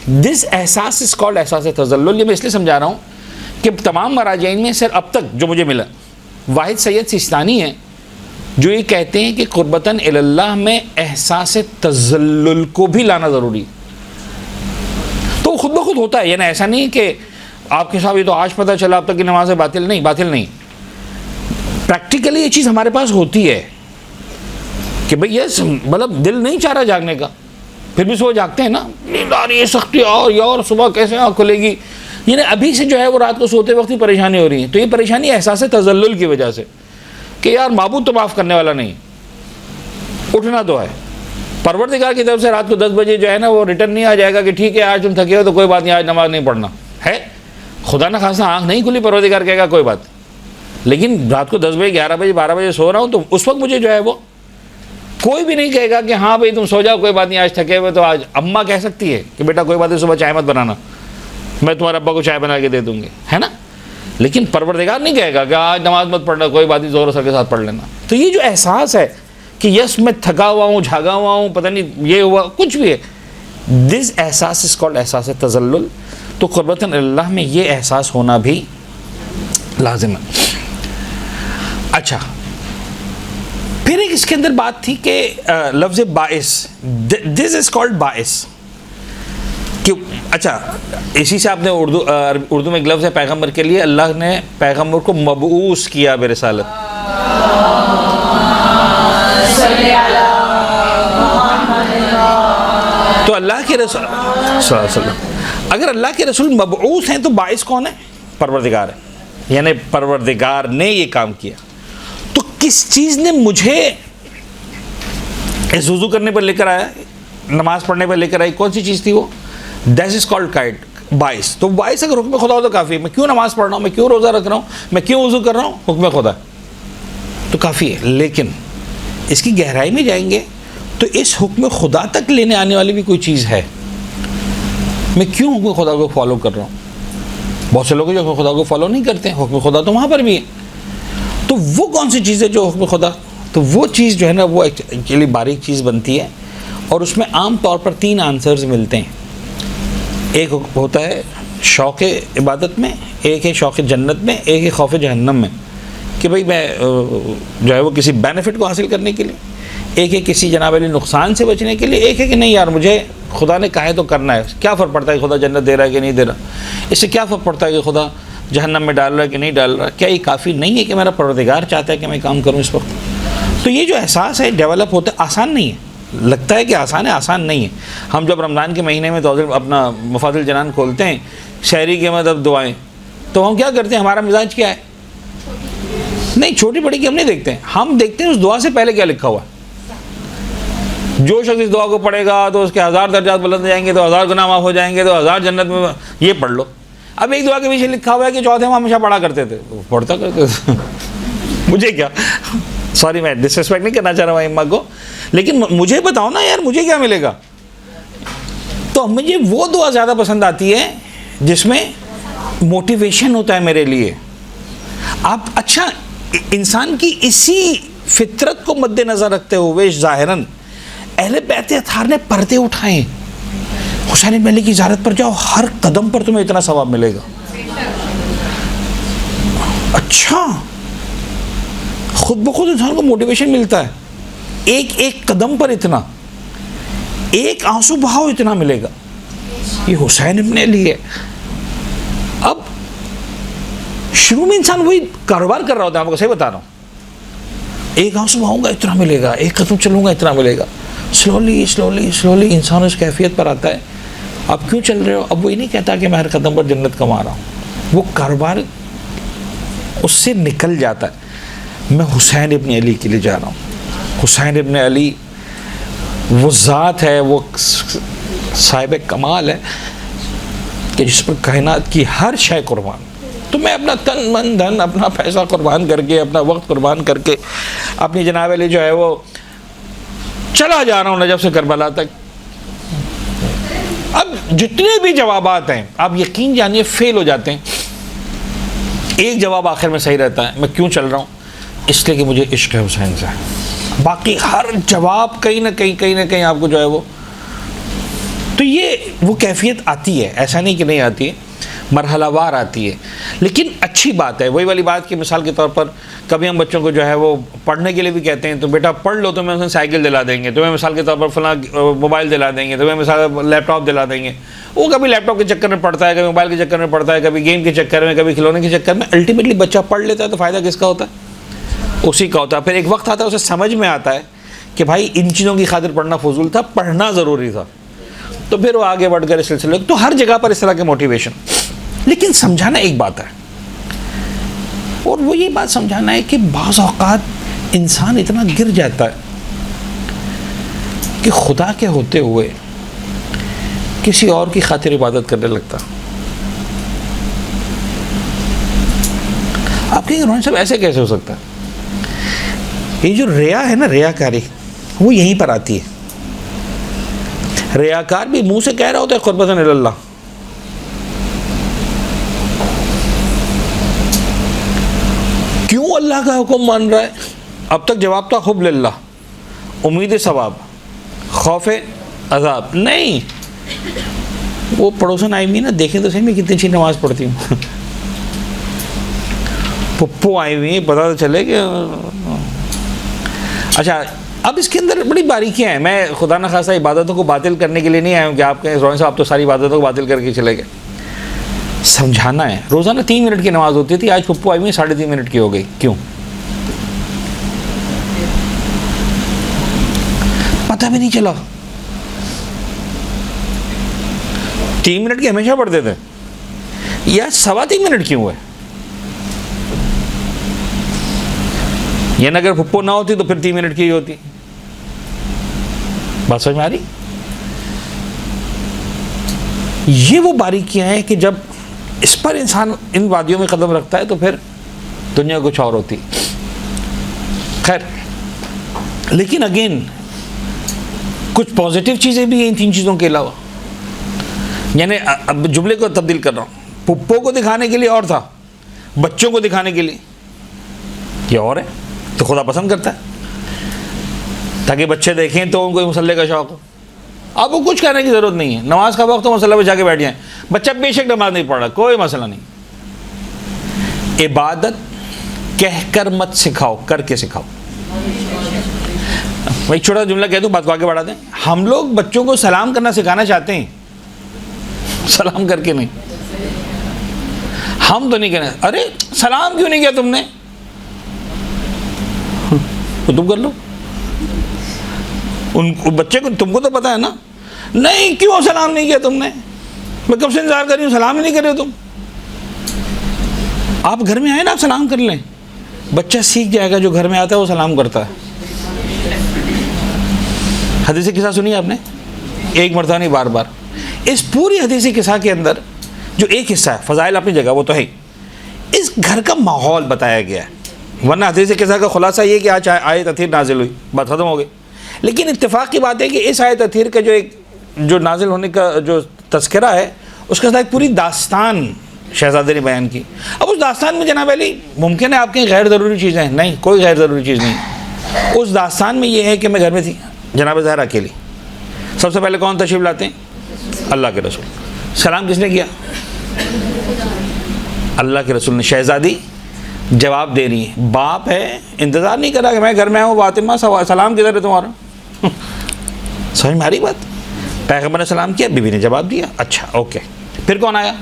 this احساس از کالڈ احساس تذلل. یہ میں اس لیے سمجھا رہا ہوں کہ تمام مراجعین میں صرف اب تک جو مجھے ملا واحد سید سیستانی ہے جو یہ کہتے ہیں کہ قربتاً اللہ میں احساس تذلل کو بھی لانا ضروری ہے. تو وہ خود بخود ہوتا ہے، یعنی ایسا نہیں کہ آپ کے صاحب یہ تو آج پتہ چلا اب تک کی نماز باطل نہیں. باطل نہیں، پریکٹیکلی یہ چیز ہمارے پاس ہوتی ہے کہ بھئی یس مطلب دل نہیں چاہ رہا جاگنے کا، پھر بھی سو جاگتے ہیں نا، نیند آ رہی ہے سختی اور صبح کیسے آنکھ کھلے گی. یعنی ابھی سے جو ہے وہ رات کو سوتے وقت ہی پریشانی ہو رہی ہے. تو یہ پریشانی احساس تذلل کی وجہ سے کہ یار معبود تو معاف کرنے والا نہیں، اٹھنا تو ہے. پروردگار کی طرف سے رات کو 10 بجے جو ہے نا وہ ریٹرن نہیں آ جائے گا کہ ٹھیک ہے آج تم تھکے ہو تو کوئی بات نہیں، آج نماز نہیں پڑھنا ہے. خدا نہ خاصا آنکھ نہیں کھلی، پروردگار کہے گا کوئی بات. لیکن رات کو 10 بجے 11 بجے 12 بجے سو رہا ہوں تو اس وقت مجھے جو ہے وہ کوئی بھی نہیں کہے گا کہ ہاں بھائی تم سو جاؤ کوئی بات نہیں آج تھکے ہوئے. تو آج اماں کہہ سکتی ہے کہ بیٹا کوئی بات نہیں صبح چائے مت بنانا، میں تمہارے ابا کو چائے بنا کے دے دوں گی، ہے نا. لیکن پروردگار نہیں کہے گا کہ آج نماز مت پڑھنا، کوئی بات نہیں، زور اثر کے ساتھ پڑھ لینا. تو یہ جو احساس ہے کہ یس میں تھکا ہوا ہوں، جھاگا ہوا ہوں، پتہ نہیں یہ ہوا، کچھ بھی ہے، دس احساس از کالڈ احساس تذلل. تو قربتاً اللہ میں یہ احساس ہونا بھی لازم ہے. اچھا، پھر ایک اس کے اندر بات تھی کہ لفظ باعث، دس از کالڈ باعث. کہ اچھا، اسی سے آپ نے اردو میں ایک لفظ ہے پیغمبر کے لیے، اللہ نے پیغمبر کو مبعوث کیا برسالت. تو اللہ کے رسول صلی اللہ علیہ وسلم، اگر اللہ کے رسول مبعوث ہیں تو باعث کون ہے؟ پروردگار ہے، یعنی پروردگار نے یہ کام کیا. تو کس چیز نے مجھے اس وضو کرنے پر لے کر آیا، نماز پڑھنے پر لے کر آئی؟ کون سی چیز تھی وہ؟ دیٹ از کالڈ باعث. تو باعث اگر حکم خدا ہو تو کافی ہے. میں کیوں نماز پڑھ رہا ہوں، میں کیوں روزہ رکھ رہا ہوں، میں کیوں وضو کر رہا ہوں، حکم خدا تو کافی ہے. لیکن اس کی گہرائی میں جائیں گے تو اس حکم خدا تک لینے آنے والی بھی کوئی چیز ہے. میں کیوں حکم خدا کو فالو کر رہا ہوں؟ بہت سے لوگ جو حکم خدا کو فالو نہیں کرتے ہیں، حکم خدا تو وہاں پر بھی ہے. تو وہ کون سی چیز ہے جو حکم خدا؟ تو وہ چیز جو ہے نا، وہ ایکچولی باریک چیز بنتی ہے، اور اس میں عام طور پر 3 آنسرز ملتے ہیں. ایک ہوتا ہے شوق عبادت میں، ایک ہے شوق جنت میں، ایک ہے خوف جہنم میں، کہ بھئی میں جو ہے وہ کسی بینیفٹ کو حاصل کرنے کے لیے، ایک ہے کسی جناب علی نقصان سے بچنے کے لیے، ایک ہے کہ نہیں یار مجھے خدا نے کہا ہے تو کرنا ہے. کیا فرق پڑتا ہے کہ خدا جنت دے رہا ہے کہ نہیں دے رہا، اس سے کیا فرق پڑتا ہے کہ خدا جہنم میں ڈال رہا ہے کہ نہیں ڈال رہا. کیا یہ کافی نہیں ہے کہ میرا پروردگار چاہتا ہے کہ میں کام کروں اس وقت؟ تو یہ جو احساس ہے ڈیولپ ہوتا ہے، آسان نہیں ہے. لگتا ہے کہ آسان ہے، آسان نہیں ہے. ہم جب رمضان کے مہینے میں تو اپنا مفاد الجنان کھولتے ہیں، شہری کے مطلب دعائیں، تو ہم کیا کرتے ہیں؟ ہمارا مزاج کیا ہے؟ نہیں، چھوٹی بڑی کی ہم نہیں دیکھتے ہیں، ہم دیکھتے ہیں اس دعا سے پہلے کیا لکھا ہوا ہے. جو شخص اس دعا کو پڑھے گا تو اس کے 1000 درجات بلند ہو جائیں گے، تو 1000 گناہ معاف ہو جائیں گے، تو 1000 جنت میں. یہ پڑھ لو. اب ایک دعا کے پیچھے لکھا ہوا ہے کہ چوتھے ہم ہمیشہ پڑھا کرتے تھے، پڑھتا کرتے تھے. مجھے کیا، سوری میں ڈس ریسپیکٹ نہیں کرنا چاہ رہا ہوں اماں کو، لیکن مجھے بتاؤ نا یار مجھے کیا ملے گا. تو مجھے وہ دعا زیادہ پسند آتی ہے جس میں موٹیویشن ہوتا ہے میرے لیے. آپ اچھا، انسان کی اسی فطرت کو مد نظر رکھتے ہوئے ظاہراً اہل بیت اطہار نے پردے اٹھائے. حسین بن علی کی زیارت پر جاؤ، ہر قدم پر تمہیں اتنا ثواب ملے گا. اچھا، خود بخود انسان کو موٹیویشن ملتا ہے. ایک ایک قدم پر اتنا، ایک آنسو بہاؤ اتنا ملے گا. یہ حسین ابن علی ہے. اب شروع میں انسان وہی کاروبار کر رہا ہوتا ہے، آپ کو صحیح بتا رہا ہوں. ایک آنسو بہاؤں گا اتنا ملے گا، ایک قدم چلوں گا اتنا ملے گا. سلولی سلولی سلولی انسان اس کیفیت پر آتا ہے. آپ کیوں چل رہے ہو؟ اب وہی نہیں کہتا کہ میں ہر قدم پر جنت کما رہا ہوں. وہ کاروبار اس سے نکل جاتا ہے. میں حسین ابن علی کے لیے جا رہا ہوں. حسین ابن علی وہ ذات ہے، وہ صاحب کمال ہے کہ جس پر کائنات کی ہر شے قربان. تو میں اپنا تن من دھن، اپنا پیسہ قربان کر کے، اپنا وقت قربان کر کے اپنی جناب علی جو ہے وہ چلا جا رہا ہوں نجف سے کربلا تک. اب جتنے بھی جوابات ہیں آپ یقین جانیے فیل ہو جاتے ہیں. ایک جواب آخر میں صحیح رہتا ہے، میں کیوں چل رہا ہوں؟ اس لیے کہ مجھے عشق ہے حسین سے. باقی ہر جواب کہیں نہ کہیں آپ کو جو ہے وہ، تو یہ وہ کیفیت آتی ہے، ایسا نہیں کہ نہیں آتی ہے، مرحلہ وار آتی ہے. لیکن اچھی بات ہے، وہی والی بات کی مثال کے طور پر کبھی ہم بچوں کو جو ہے وہ پڑھنے کے لیے بھی کہتے ہیں تو بیٹا پڑھ لو، تمہیں اسے سائیکل دلا دیں گے، تمہیں مثال کے طور پر فلاں موبائل دلا دیں گے، تمہیں مثال لیپ ٹاپ دلا دیں گے. وہ کبھی لیپ ٹاپ کے چکر میں پڑھتا ہے، کبھی موبائل کے چکر میں پڑھتا ہے، کبھی گیم کے چکر میں، کبھی کھلونے کے چکر میں. الٹیمیٹلی بچہ پڑھ لیتا ہے تو فائدہ کس کا ہوتا ہے؟ اسی کا ہوتا ہے. پھر ایک وقت آتا ہے اسے سمجھ میں آتا ہے کہ بھائی ان چیزوں کی خاطر پڑھنا فضول تھا، پڑھنا ضروری تھا. تو پھر وہ آگے بڑھ کر اس سلسلے. تو ہر جگہ پر اس طرح کے موٹیویشن. لیکن سمجھانا ایک بات ہے، اور وہ یہ بات سمجھانا ہے کہ بعض اوقات انسان اتنا گر جاتا ہے کہ خدا کے ہوتے ہوئے کسی اور کی خاطر عبادت کرنے لگتا. آپ کہیں روحان صاحب ایسے کیسے ہو سکتا ہے؟ یہ جو ریا ہے نا، ریاکاری، وہ یہیں پر آتی ہے. ریاکار بھی منہ سے کہہ رہا ہوتا ہے قربتاً اللہ، اللہ کا حکم مان رہا ہے. اب تک جواب تھا حب للہ، امید ثواب، خوف عذاب. نہیں، وہ پڑوسن آئی ہوئی نا، دیکھیں تو صحیح میں کتنی اچھی نماز پڑھتی ہوں. پپو آئی ہوئی ہیں، پتہ تو چلے کہ اچھا. اب اس کے اندر بڑی باریکیاں ہیں. میں خدا نہ خواستہ عبادتوں کو باطل کرنے کے لیے نہیں آیا ہوں کہ آپ کہیں روحان صاحب تو ساری عبادتوں کو باطل کر کے چلے گئے. سمجھانا ہے. روزانہ 3 منٹ کی نماز ہوتی تھی، آج پپو آئی ہوئی 3.5 منٹ کی ہو گئی. کیوں؟ پتہ بھی نہیں چلا. 3 منٹ کی ہمیشہ پڑھتے تھے، یا 3.25 منٹ کیوں ہے؟ یعنی اگر پھپھو نہ ہوتی تو پھر 3 منٹ کی ہی ہوتی. بات سمجھ میں آ رہی؟ یہ وہ باریکیاں ہیں کہ جب اس پر انسان ان وادیوں میں قدم رکھتا ہے تو پھر دنیا کچھ اور ہوتی. خیر، لیکن اگین کچھ پازیٹیو چیزیں بھی ہیں ان 3 چیزوں کے علاوہ. یعنی اب جملے کو تبدیل کر رہا ہوں. پھپھو کو دکھانے کے لیے اور تھا، بچوں کو دکھانے کے لیے یہ اور ہے. تو خدا پسند کرتا ہے تاکہ بچے دیکھیں تو ان کو مصلی کا شوق ہو. آپ کو کچھ کہنے کی ضرورت نہیں ہے. نماز کا وقت تو مصلی پہ جا کے بیٹھ جائیں. بچہ بے شک نماز نہیں پڑھ رہا، کوئی مسئلہ نہیں. عبادت کہہ کر مت سکھاؤ، کر کے سکھاؤ. میں ایک چھوٹا جملہ کہہ دوں، بات کو آگے بڑھا دیں. ہم لوگ بچوں کو سلام کرنا سکھانا چاہتے ہیں، سلام کر کے نہیں. ہم تو نہیں کہنا ارے سلام کیوں نہیں کیا تم نے، تو تم کر لو. ان بچے کو تم کو تو پتا ہے نا. نہیں، کیوں سلام نہیں کیا تم نے؟ میں کب سے انتظار کر رہی ہوں، سلام ہی نہیں کر رہے تم. آپ گھر میں آئے نا، آپ سلام کر لیں. بچہ سیکھ جائے گا، جو گھر میں آتا ہے وہ سلام کرتا ہے. حدیث قصہ سنی آپ نے؟ ایک مرتبہ نہیں، بار بار. اس پوری حدیث قصہ کے اندر جو ایک حصہ ہے، فضائل اپنی جگہ وہ تو ہے، اس گھر کا ماحول بتایا گیا ہے. ورنہ حدیث قصہ کا خلاصہ یہ کہ آج آیت اطہیر نازل ہوئی، بات ختم ہو گئی. لیکن اتفاق کی بات ہے کہ اس آیت اطہیر کا جو نازل ہونے کا جو تذکرہ ہے، اس کے ساتھ ایک پوری داستان شہزادے نے بیان کی. اب اس داستان میں جناب علی ممکن ہے آپ کی غیر ضروری چیزیں ہیں، نہیں، کوئی غیر ضروری چیز نہیں. اس داستان میں یہ ہے کہ میں گھر میں تھی، جناب زہرا اکیلی. سب سے پہلے کون تشریف لاتے ہیں؟ اللہ کے رسول. سلام کس نے کیا؟ اللہ کے رسول نے. شہزادی جواب دے رہی ہے. باپ ہے، انتظار نہیں کرا کہ میں گھر میں آؤں، فاطمہ سلام کدھر ہے تمہارا؟ سمجھ میں آ رہی بات؟ پیغمبر نے سلام کیا، بیوی نے جواب دیا. اچھا اوکے. پھر کون آیا؟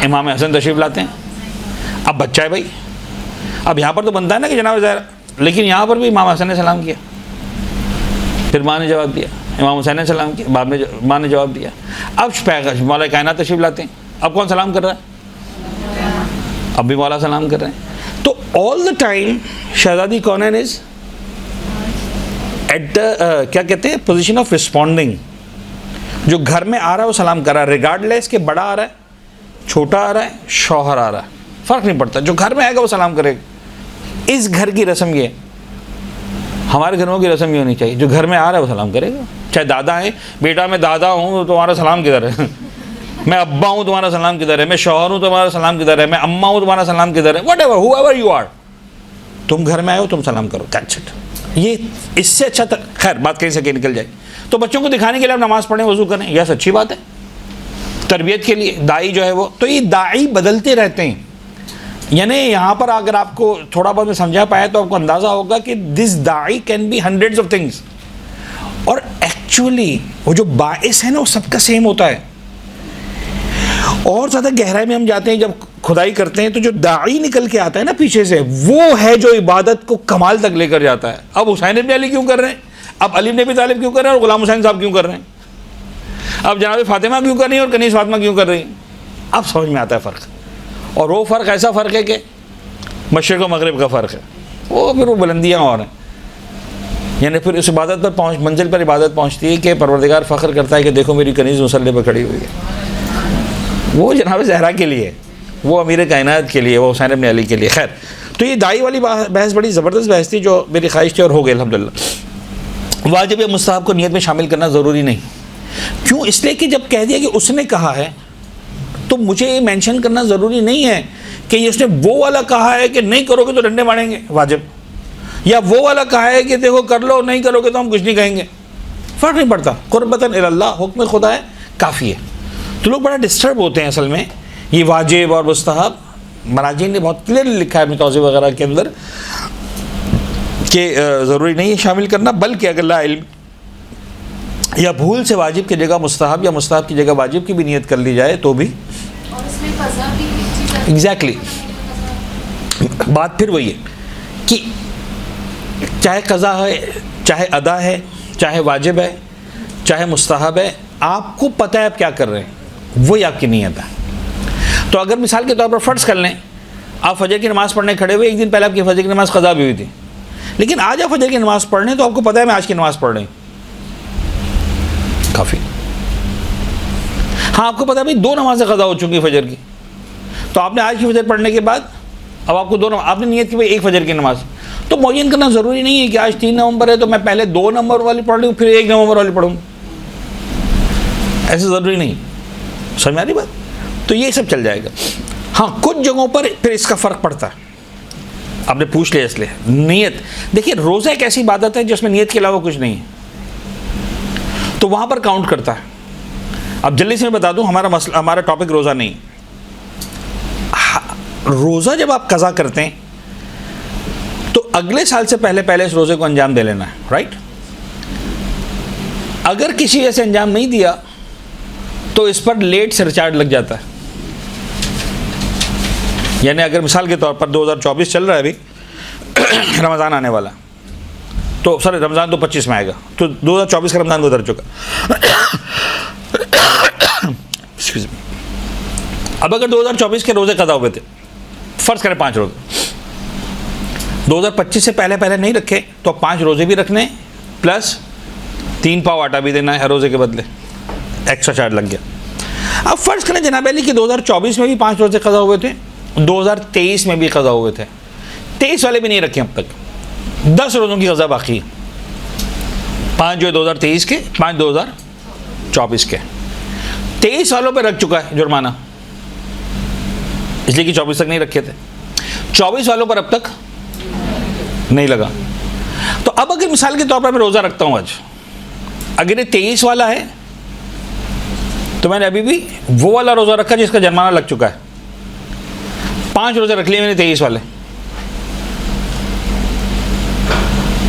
امام حسن تشریف لاتے ہیں. اب بچہ ہے بھائی، اب یہاں پر تو بنتا ہے نا کہ جناب زہرا، لیکن یہاں پر بھی امام حسن نے سلام کیا. پھر ماں نے جواب دیا. امام حسین نے سلام کیا، باپ نے ماں نے جواب دیا. اب مولا کائنات تشریف لاتے ہیں. اب کون سلام کر رہا ہے؟ اب بھی مولا سلام کر رہے ہیں. تو آل دا ٹائم شہزادی کونین از ایٹ دا کیا کہتے ہیں پوزیشن آف رسپونڈنگ. جو گھر میں آ رہا ہے وہ سلام کر رہا ہے، ریگارڈ لیس کہ بڑا آ رہا ہے، چھوٹا آ رہا ہے، شوہر آ رہا ہے، فرق نہیں پڑتا. جو گھر میں آئے گا وہ سلام کرے گا. اس گھر کی رسم یہ ہے. ہمارے گھروں کی رسم یہ ہونی چاہیے، جو گھر میں آ رہا ہے وہ سلام کرے گا. چاہے دادا ہیں، بیٹا میں دادا ہوں تو تمہارا سلام کدھر ہے؟ میں ابا ہوں تمہارا سلام کدھر ہے؟ میں شوہر ہوں تمہارا سلام کدھر ہے؟ میں اماں ہوں تمہارا سلام کدھر ہے؟ Whatever whoever you are, تم گھر میں آئے ہو تم سلام کرو. That's it. یہ اس سے اچھا خیر بات کہیں سے کہ نکل جائے. تو بچوں کو دکھانے کے لیے آپ نماز پڑھیں، وضو کریں، یس اچھی بات ہے. تربیت کے لیے داعی جو ہے وہ تو یہ داعی بدلتے رہتے ہیں. یعنی یہاں پر اگر آپ کو تھوڑا بہت میں سمجھا پایا تو آپ کو اندازہ ہوگا کہ دس داعی can be hundreds of things. اور ایکچولی وہ جو باعث ہے نا وہ سب کا سیم ہوتا ہے. اور زیادہ گہرائی میں ہم جاتے ہیں جب کھدائی کرتے ہیں تو جو داعی نکل کے آتا ہے نا پیچھے سے، وہ ہے جو عبادت کو کمال تک لے کر جاتا ہے. اب حسین ابن علی کیوں کر رہے ہیں؟ اب علی بن ابی طالب کیوں کر رہے ہیں؟ اور غلام حسین صاحب کیوں کر رہے ہیں؟ اب جناب فاطمہ کیوں کر رہی ہیں اور کنیز فاطمہ کیوں کر رہی ہیں؟ اب سمجھ میں آتا ہے فرق. اور وہ فرق ایسا فرق ہے کہ مشرق و مغرب کا فرق ہے. وہ پھر وہ بلندیاں اور ہیں. یعنی پھر اس عبادت پر منزل پر عبادت پہنچتی ہے کہ پروردگار فخر کرتا ہے کہ دیکھو میری کنیز مصلی پہ کھڑی ہوئی ہے. وہ جناب زہرا کے لیے، وہ امیر کائنات کے لیے، وہ حسین ابن علی کے لیے. خیر، تو یہ داعی والی بحث بڑی زبردست بحث تھی جو میری خواہش تھی اور ہو گئی الحمدللہ. واجب یا مستحب کو نیت میں شامل کرنا ضروری نہیں. کیوں؟ اس لیے کہ جب کہہ دیا کہ اس نے کہا ہے تو مجھے یہ مینشن کرنا ضروری نہیں ہے کہ اس نے وہ والا کہا ہے کہ نہیں کرو گے تو ڈنڈے ماریں گے واجب، یا وہ والا کہا ہے کہ دیکھو کر لو نہیں کرو گے تو ہم کچھ نہیں کہیں گے، فرق نہیں پڑتا، قربتاً اللہ، حکم خدا ہے کافی ہے. تو لوگ بڑا ڈسٹرب ہوتے ہیں اصل میں یہ واجب اور مستحب. مراجعین نے بہت کلیئرلی لکھا ہے اپنی توضیح وغیرہ کے اندر کہ ضروری نہیں ہے شامل کرنا، بلکہ اگر لا علم یا بھول سے واجب کی جگہ مستحب یا مستحب کی جگہ واجب کی بھی نیت کر لی جائے تو بھی ایگزیکٹلی بات پھر وہی ہے کہ چاہے قضا ہے، چاہے ادا ہے، چاہے واجب ہے، چاہے مستحب ہے، آپ کو پتہ ہے آپ کیا کر رہے ہیں، وہی آپ کی نیت ہے. تو اگر مثال کے طور پر فرض کر لیں آپ فجر کی نماز پڑھنے کھڑے ہوئے، ایک دن پہلے آپ کی فجر کی نماز قضا بھی ہوئی تھی، لیکن آج آپ فجر کی نماز پڑھ رہے ہیں تو آپ کو پتہ ہے میں آج کی نماز پڑھ رہی ہوں، کافی. ہاں آپ کو پتہ ہے بھائی 2 نمازیں قضا ہو چکی فجر کی، تو آپ نے آج کی فجر پڑھنے کے بعد اب آپ کو 2 آپ نے نیت کی بھائی 1 فجر کی نماز، تو معین کرنا ضروری نہیں ہے کہ آج 3 نومبر ہے تو میں پہلے 2 نومبر والی پڑھ لوں پھر 1 نومبر والی پڑھوں، ایسے ضروری نہیں. سمجھ میں آ رہی بات؟ تو یہ سب چل جائے گا. ہاں کچھ جگہوں پر پھر اس کا فرق پڑتا ہے. آپ نے پوچھ لیا اس لیے نیت. دیکھیے روزہ ایک ایسی عبادت ہے جس میں نیت کے علاوہ کچھ نہیں ہے، تو وہاں پر کاؤنٹ کرتا ہے. اب جلدی سے میں بتا دوں ہمارا ٹاپک روزہ نہیں. روزہ جب آپ قضا کرتے ہیں تو اگلے سال سے پہلے اس روزے کو انجام دے لینا ہے، رائٹ؟ اگر کسی وجہ سے انجام نہیں دیا تو اس پر لیٹ سرچارج لگ جاتا ہے. یعنی اگر مثال کے طور پر 2024 چل رہا ہے ابھی، رمضان آنے والا، تو سر رمضان تو 25 میں آئے گا، تو 2024 کا رمضان گزر چکا. اب اگر 2024 کے روزے قضا ہوئے تھے، فرض کریں 5 روزے، 2025 سے پہلے نہیں رکھے تو 5 روزے بھی رکھنے پلس 3 پاؤ آٹا بھی دینا ہے ہر روزے کے بدلے، ایکسٹرا چارج لگ گیا. اب فرض کریں جناب علی کہ 2024 میں بھی 5 روزے قضا ہوئے تھے، 2023 میں بھی قضا ہوئے تھے، 23 والے بھی نہیں رکھے اب تک، 10 روزوں کی قضا باقی ہے. 5 جو ہے 2023 کے، 5 2024 کے. 23 والوں پہ رکھ چکا ہے جرمانہ، اس لیے کہ 24 تک نہیں رکھے تھے. 24 والوں پر اب تک نہیں لگا. تو اب اگر مثال کے طور پر میں روزہ رکھتا ہوں آج، اگر یہ 23 والا ہے تو میں نے ابھی بھی وہ والا روزہ رکھا جس کا جرمانہ لگ چکا ہے. 5 روزے رکھ لیے میں نے 23 والے،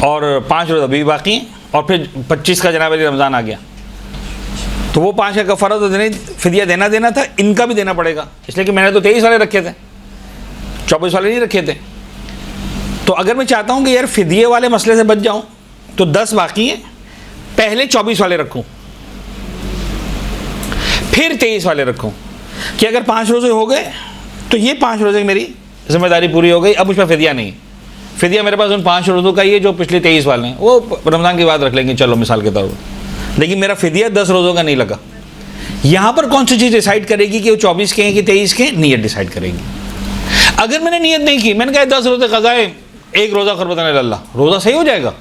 اور 5 روزے ابھی باقی ہیں، اور پھر 25 کا جناب علی رمضان آ گیا، تو وہ 5 کا کفارہ تو فدیہ دینا تھا، ان کا بھی دینا پڑے گا، اس لیے کہ میں نے تو 23 والے رکھے تھے، 24 والے نہیں رکھے تھے. تو اگر میں چاہتا ہوں کہ یار فدیے والے مسئلے سے بچ جاؤں تو 10 باقی ہیں، پہلے 24 والے رکھوں پھر 23 والے رکھوں، کہ اگر 5 روزے ہو گئے تو یہ 5 روزے میری ذمہ داری پوری ہو گئی، اب اس میں فدیہ نہیں. فدیہ میرے پاس ان 5 روزوں کا ہی ہے جو پچھلے 23 والے ہیں، وہ رمضان کے بعد رکھ لیں گے چلو مثال کے طور پر، لیکن میرا فدیہ 10 روزوں کا نہیں لگا. یہاں پر کون سی چیز ڈیسائیڈ کرے گی کہ وہ 24 کے ہیں کہ 23 کے ہیں؟ نیت ڈیسائیڈ کرے گی. اگر میں نے نیت نہیں کی، میں نے کہا 10 روزے قضا ہے، 1 روزہ قربتاً اللہ، روزہ صحیح ہو جائے گا،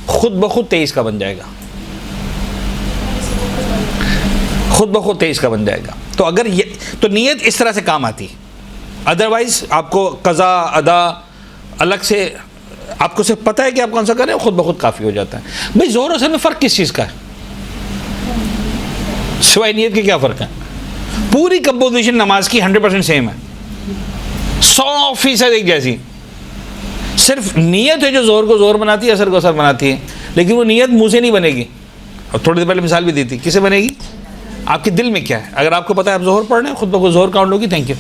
خود بخود 23 کا بن جائے گا، خود بخود 23 کا بن جائے گا. تو اگر یہ تو نیت اس طرح سے کام آتی ہے. ادروائز آپ کو قضا ادا الگ سے، آپ کو صرف پتہ ہے کہ آپ کون سا کریں، خود بخود کافی ہو جاتا ہے. بھائی ظہر اثر میں فرق کس چیز کا ہے؟ سوائے نیت کے کیا فرق ہے؟ پوری کمپوزیشن نماز کی 100% سیم ہے، 100% ایک جیسی. صرف نیت ہے جو ظہر کو ظہر بناتی ہے، اثر کو اثر بناتی ہے، لیکن وہ نیت منہ سے نہیں بنے گی. اور تھوڑی دیر پہلے مثال بھی دی تھی، کسے بنے گی؟ آپ کے دل میں کیا ہے. اگر آپ کو پتہ ہے آپ ظہر پڑھ رہے ہیں، خود بخود ظہر کاؤنٹ ہوگی، تھینک یو.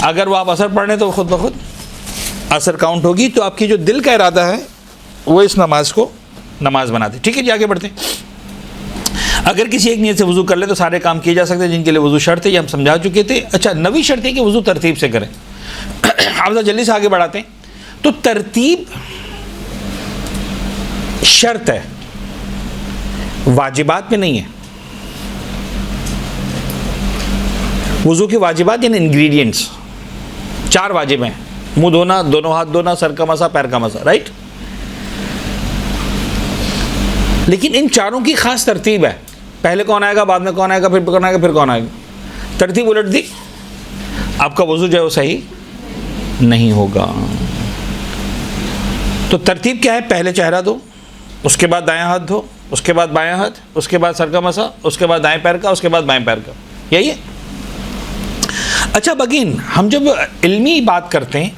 اگر وہ آپ اثر پڑھ رہے ہیں تو خود بخود اثر کاؤنٹ ہوگی. تو آپ کی جو دل کا ارادہ ہے وہ اس نماز کو نماز بناتے. ٹھیک ہے جی، آگے بڑھتے ہیں. اگر کسی ایک نیت سے وضو کر لے تو سارے کام کیے جا سکتے ہیں جن کے لیے وضو شرط ہے، یہ ہم سمجھا چکے تھے. اچھا، نویں شرط ہے کہ وضو ترتیب سے کریں. آپ جلدی سے آگے بڑھاتے ہیں. تو ترتیب شرط ہے، واجبات میں نہیں ہے. وضو کے واجبات یعنی انگریڈینٹس 4 واجب ہیں: منہ دھونا، دونوں ہاتھ دھونا، سر کا مسا، پیر کا مسا، رائٹ؟ لیکن ان چاروں کی خاص ترتیب ہے. پہلے کون آئے گا، بعد میں کون آئے گا، پھر کون آئے گا، پھر کون آئے گا. ترتیب الٹ دی، آپ کا وضو جو ہے وہ صحیح نہیں ہوگا. تو ترتیب کیا ہے؟ پہلے چہرہ دھو، اس کے بعد دایاں ہاتھ دھو، اس کے بعد بایاں ہاتھ، اس کے بعد سر کا مسا، اس کے بعد دائیں پیر کا، اس کے بعد بائیں پیر کا. یہی ہے. اچھا بگین ہم جب علمی بات کرتے ہیں،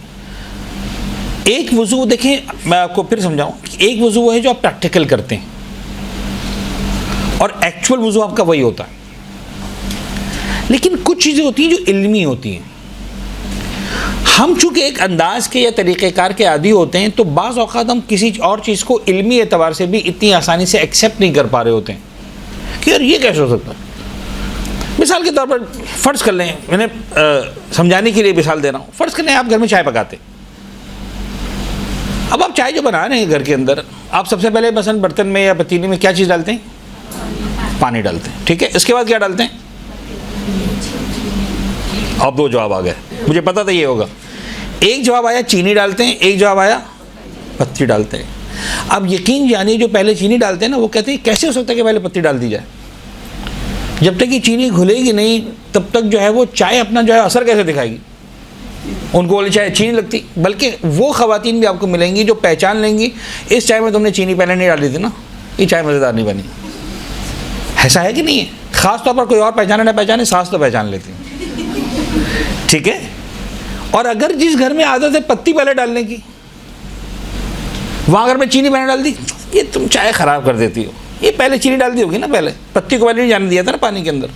ایک وضو دیکھیں، میں آپ کو پھر سمجھاؤں، ایک وضو وہ ہے جو آپ پریکٹیکل کرتے ہیں، اور ایکچول وضو آپ کا وہی ہوتا ہے. لیکن کچھ چیزیں ہوتی ہیں جو علمی ہوتی ہیں. ہم چونکہ ایک انداز کے یا طریقہ کار کے عادی ہوتے ہیں، تو بعض اوقات ہم کسی اور چیز کو علمی اعتبار سے بھی اتنی آسانی سے ایکسیپٹ نہیں کر پا رہے ہوتے ہیں کہ یار یہ کیسے ہو سکتا ہے. مثال کے طور پر فرض کر لیں، میں نے سمجھانے کے لیے مثال دے رہا ہوں، فرض کر لیں آپ گھر میں چائے پکاتے. اب آپ چائے جو بنا رہے ہیں گھر کے اندر، آپ سب سے پہلے مثلا برتن میں یا پتیلی میں کیا چیز ڈالتے ہیں؟ پانی ڈالتے ہیں. ٹھیک ہے. اس کے بعد کیا ڈالتے ہیں؟ اب دو جواب آ گئے، مجھے پتا تھا یہ ہوگا. ایک جواب آیا چینی ڈالتے ہیں، ایک جواب آیا پتی ڈالتے ہیں. اب یقین جانیے جو پہلے چینی ڈالتے ہیں نا، وہ کہتے ہیں کیسے ہو سکتا ہے کہ پہلے پتی ڈال دی جائے؟ جب تک یہ چینی گھلے گی نہیں تب تک جو ہے وہ چائے اپنا جو ہے اثر کیسے دکھائے گی؟ ان کو بولے چائے چینی لگتی. بلکہ وہ خواتین بھی آپ کو ملیں گی جو پہچان لیں گی اس چائے میں تم نے چینی پہلے نہیں ڈالی تھی نا، یہ چائے مزیدار نہیں بنی. ایسا ہے کہ نہیں ہے؟ خاص طور پر کوئی اور پہچانے نہ پہچانے، ساس تو پہچان لیتی. ٹھیک ہے. اور اگر جس گھر میں عادت ہے پتی پہلے ڈالنے کی، وہاں اگر میں چینی پہلے ڈال دی، یہ تم چائے خراب کر دیتی ہو. یہ پہلے چینی ڈال دی ہوگی نا، پہلے پتی کو پہلے نہیں جانے دیا تھا نا پانی کے اندر.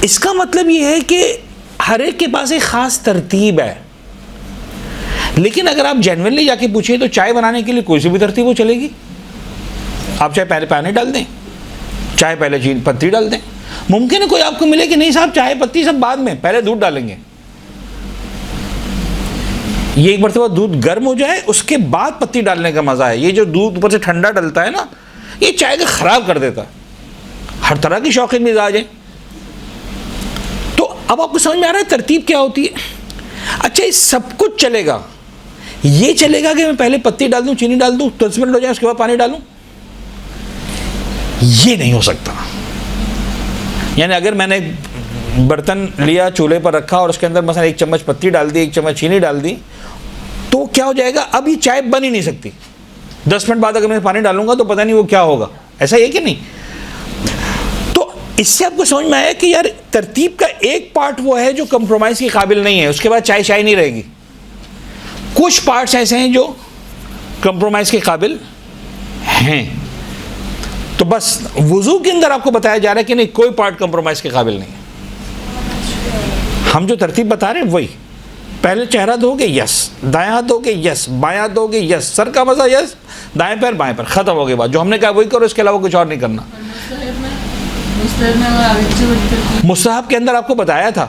اس کا مطلب یہ ہے کہ ہر ایک کے پاس ایک خاص ترتیب ہے. لیکن اگر آپ جینوئنلی جا کے پوچھیں تو چائے بنانے کے لیے کوئی سی بھی ترتیب وہ چلے گی. آپ چاہے پہلے پانی ڈال دیں، چائے پہلے چینی پتی ڈال دیں. ممکن ہے کوئی آپ کو ملے کہ نہیں صاحب چائے پتی سب بعد میں، پہلے دودھ ڈالیں گے. یہ ایک مرتبہ دودھ گرم ہو جائے اس کے بعد پتی ڈالنے کا مزہ ہے. یہ جو دودھ اوپر سے ٹھنڈا ڈلتا ہے نا، یہ چائے کو خراب کر دیتا ہے. ہر طرح کی شوقین مزاج ہیں. تو اب آپ کو سمجھ میں آ رہا ہے ترتیب کیا ہوتی ہے. اچھا یہ سب کچھ چلے گا، یہ چلے گا کہ میں پہلے پتی ڈال دوں، چینی ڈال دوں، 10 منٹ ہو جائے اس کے بعد پانی ڈالوں؟ یہ نہیں ہو سکتا. یعنی اگر میں نے برتن لیا چولہے پر رکھا اور اس کے اندر مثلا 1 چمچ پتی ڈال دی، 1 چمچ چینی ڈال دی، تو کیا ہو جائے گا؟ اب یہ چائے بن ہی نہیں سکتی. 10 منٹ بعد اگر میں پانی ڈالوں گا تو پتہ نہیں وہ کیا ہوگا. ایسا ہی ہے کہ نہیں؟ تو اس سے آپ کو سمجھ میں آیا کہ یار ترتیب کا ایک پارٹ وہ ہے جو کمپرومائز کے قابل نہیں ہے، اس کے بعد چائے چائے نہیں رہے گی. کچھ پارٹس ایسے ہیں جو کمپرومائز کے قابل ہیں. تو بس وضو کے اندر آپ کو بتایا جا رہا ہے کہ نہیں، کوئی پارٹ کمپرومائز کے قابل نہیں ہے. ہم جو ترتیب بتا رہے ہیں وہی، پہلے چہرہ دھو گے، یس، دایاں ہاتھ دھو گے، یس، بایاں ہاتھ دھو گے، یس، سر کا مسا، یس، دائیں پیر بائیں پیر، ختم ہو گئے بات. جو ہم نے کہا وہی کرو، اس کے علاوہ کچھ اور نہیں کرنا. مستحب کے اندر آپ کو بتایا تھا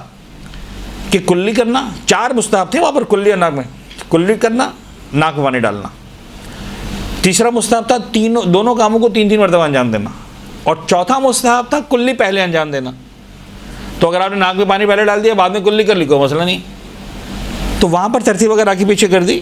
کہ کلی کرنا، 4 مستحب تھے وہاں پر کلی اور ناک میں. کلی کرنا، ناک میں پانی ڈالنا. تیسرا مستحب تھا دونوں کاموں کو 3 مرتبہ انجام دینا. اور چوتھا مستحب تھا کلی پہلے انجام دینا. تو اگر آپ نے ناک میں پانی پہلے ڈال دیا بعد میں کلی کر لی کوئی مسئلہ نہیں. تو وہاں پر ترتیب اگر آگے پیچھے کر دی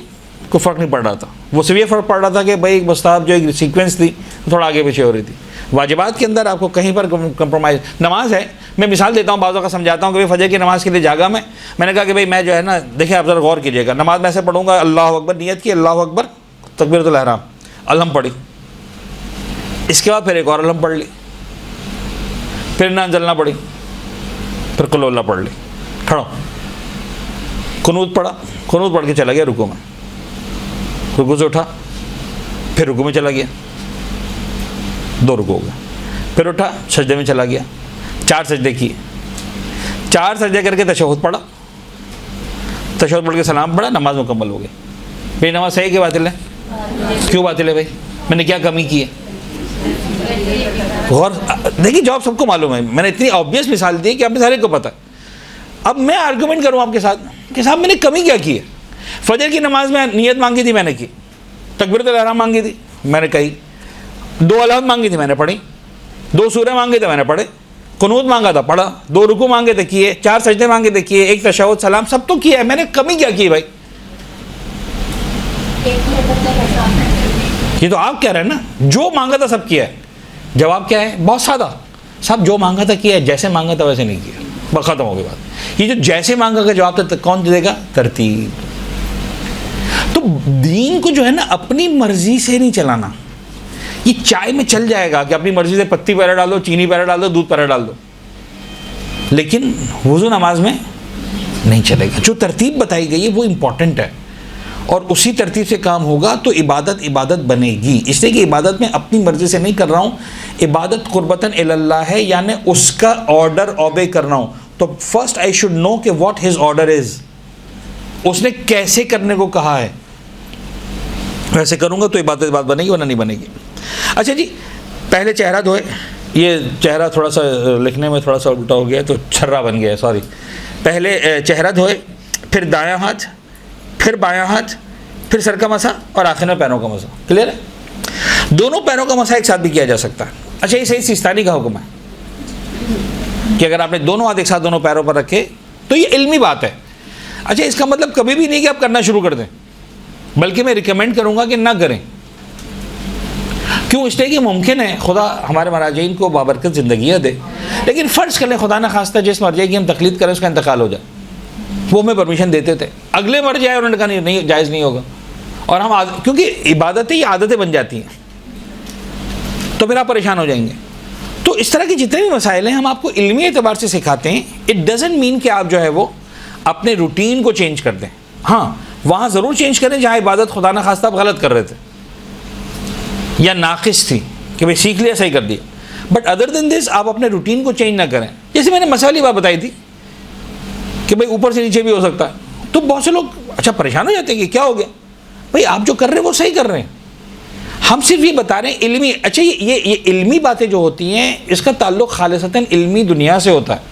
کوئی فرق نہیں پڑ رہا تھا. وہ صرف یہ فرق پڑ رہا تھا کہ بھائی ایک مستحب جو ایک سیکوینس تھی تھوڑا آگے پیچھے ہو رہی تھی. واجبات کے اندر آپ کو کہیں پر کمپرومائز. نماز ہے، میں مثال دیتا ہوں، بعضوں کا سمجھاتا ہوں کہ فجر کی نماز کے لیے جاگا میں نے کہا کہ بھائی میں جو ہے نا، دیکھیں آپ ذرا غور کیجیے گا، نماز میں ایسے پڑھوں گا، اللہ اکبر نیت کی، اللہ اکبر تکبیرۃ الاحرام، الحم پڑھی، اس کے بعد پھر ایک اور الحم پڑھ لی، پھر انا انزلنا پڑھی، پھر قل اللہ پڑھ لی، کھڑا قنوت پڑھا، قنوت پڑھ کے چلا گیا رکوع میں، رکوع سے اٹھا، پھر رکوع میں چلا گیا، 2 رکوع ہو گئے، پھر اٹھا سجدے میں چلا گیا، 4 سجدے کیے، 4 سجدے کر کے تشہد پڑھا، تشہد پڑھ کے سلام پڑھا، نماز مکمل ہو گئی. بھائی نماز صحیح کہ باطل ہے؟ کیوں باطل ہے بھائی؟ میں نے کیا کمی کی ہے؟ غور دیکھیے، جواب سب کو معلوم ہے. میں نے اتنی آبویس مثال دی کہ آپ نے سارے کو پتہ ہے. اب میں آرگومنٹ کروں آپ کے ساتھ کہ صاحب میں نے کمی کیا کی ہے؟ فجر کی نماز میں نیت مانگی تھی، میں نے کی، تکبیرۃ الاحرام مانگی تھی، میں نے کہی، 2 الحمد مانگی تھی، میں نے پڑھی، 2 سورہ مانگے تھے، میں نے پڑھے، قنوت مانگا تھا، پڑھا، 2 رکوع مانگے تھے، کیے، 4 سجدے مانگے تھے، کیے، 1 تشہد سلام، سب تو کیا ہے. میں نے کمی کیا کی بھائی؟ یہ تو آپ کہہ رہے ہیں نا جو مانگا تھا سب کیا ہے. جواب کیا ہے؟ بہت سادہ، صاحب جو مانگا تھا کیا ہے، جیسے مانگا تھا ویسے نہیں کیا. بس ختم ہو گئی بات. یہ جو جیسے مانگا کا جواب تھا کون دے گا؟ ترتیب. تو دین کو جو ہے نا اپنی مرضی سے نہیں چلانا. یہ چائے میں چل جائے گا کہ اپنی مرضی سے پتی پہلے ڈال دو، چینی پہلے ڈال دو، دودھ پہلے ڈال دو، لیکن وضو نماز میں نہیں چلے گا. جو ترتیب بتائی گئی ہے وہ امپورٹنٹ ہے، اور اسی ترتیب سے کام ہوگا تو عبادت بنے گی. اس لیے کہ عبادت میں اپنی مرضی سے نہیں کر رہا ہوں، عبادت قربتاً الی اللہ ہے، یعنی اس کا آرڈر اوبے کر رہا ہوں. تو فرسٹ آئی شوڈ نو کہ واٹ ہز آرڈر از، اس نے کیسے کرنے کو کہا ہے، ویسے کروں گا تو عبادت بنے گی ورنہ نہیں بنے گی. اچھا جی، پہلے چہرہ دھوئے. یہ چہرہ تھوڑا سا لکھنے میں تھوڑا سا الٹا ہو گیا تو چھرا بن گیا، سوری. پہلے چہرہ دھوئے، پھر دایاں ہاتھ، پھر بایاں ہاتھ، پھر سر کا مسح، اور آخر میں پیروں کا مسح. کلیئر ہے؟ دونوں پیروں کا مسح ایک ساتھ بھی کیا جا سکتا ہے. اچھا، یہ صحیح سیستانی کا حکم ہے کہ اگر آپ نے دونوں ہاتھ ایک ساتھ دونوں پیروں پر رکھے تو یہ علمی بات ہے. اچھا، اس کا مطلب کبھی بھی نہیں کہ آپ کرنا شروع کر دیں، بلکہ میں ریکمینڈ کروں گا کہ نہ کریں. کیوں؟ اس لیے کہ ممکن ہے خدا ہمارے مراجعین کو بابرکت زندگیاں دے، لیکن فرض کر لیں خدا نہ خواستہ جس مرجع کی ہم تقلید کریں اس کا انتقال ہو جائے. وہ ہمیں پرمیشن دیتے تھے، اگلے مرجع آئے انہوں نے کہا نہیں، جائز نہیں ہوگا. اور ہم کیونکہ عبادتیں یہ عادتیں بن جاتی ہیں تو پھر آپ پریشان ہو جائیں گے. تو اس طرح کے جتنے بھی مسائل ہیں ہم آپ کو علمی اعتبار سے سکھاتے ہیں. اٹ ڈزنٹ مین کہ آپ جو ہے وہ اپنے روٹین کو چینج کر دیں. ہاں، وہاں ضرور چینج کریں جہاں عبادت خدا نہ خواستہ آپ غلط کر رہے تھے یا ناقص تھی کہ بھئی سیکھ لیا، صحیح کر دیا. بٹ ادر دین دس آپ اپنے روٹین کو چینج نہ کریں. جیسے میں نے مسئلہ والی بات بتائی تھی کہ بھئی اوپر سے نیچے بھی ہو سکتا ہے، تو بہت سے لوگ اچھا پریشان ہو جاتے ہیں کہ کیا ہو گیا. بھئی آپ جو کر رہے ہیں وہ صحیح کر رہے ہیں، ہم صرف یہ بتا رہے ہیں علمی. اچھا، یہ علمی باتیں جو ہوتی ہیں اس کا تعلق خالصتاً علمی دنیا سے ہوتا ہے.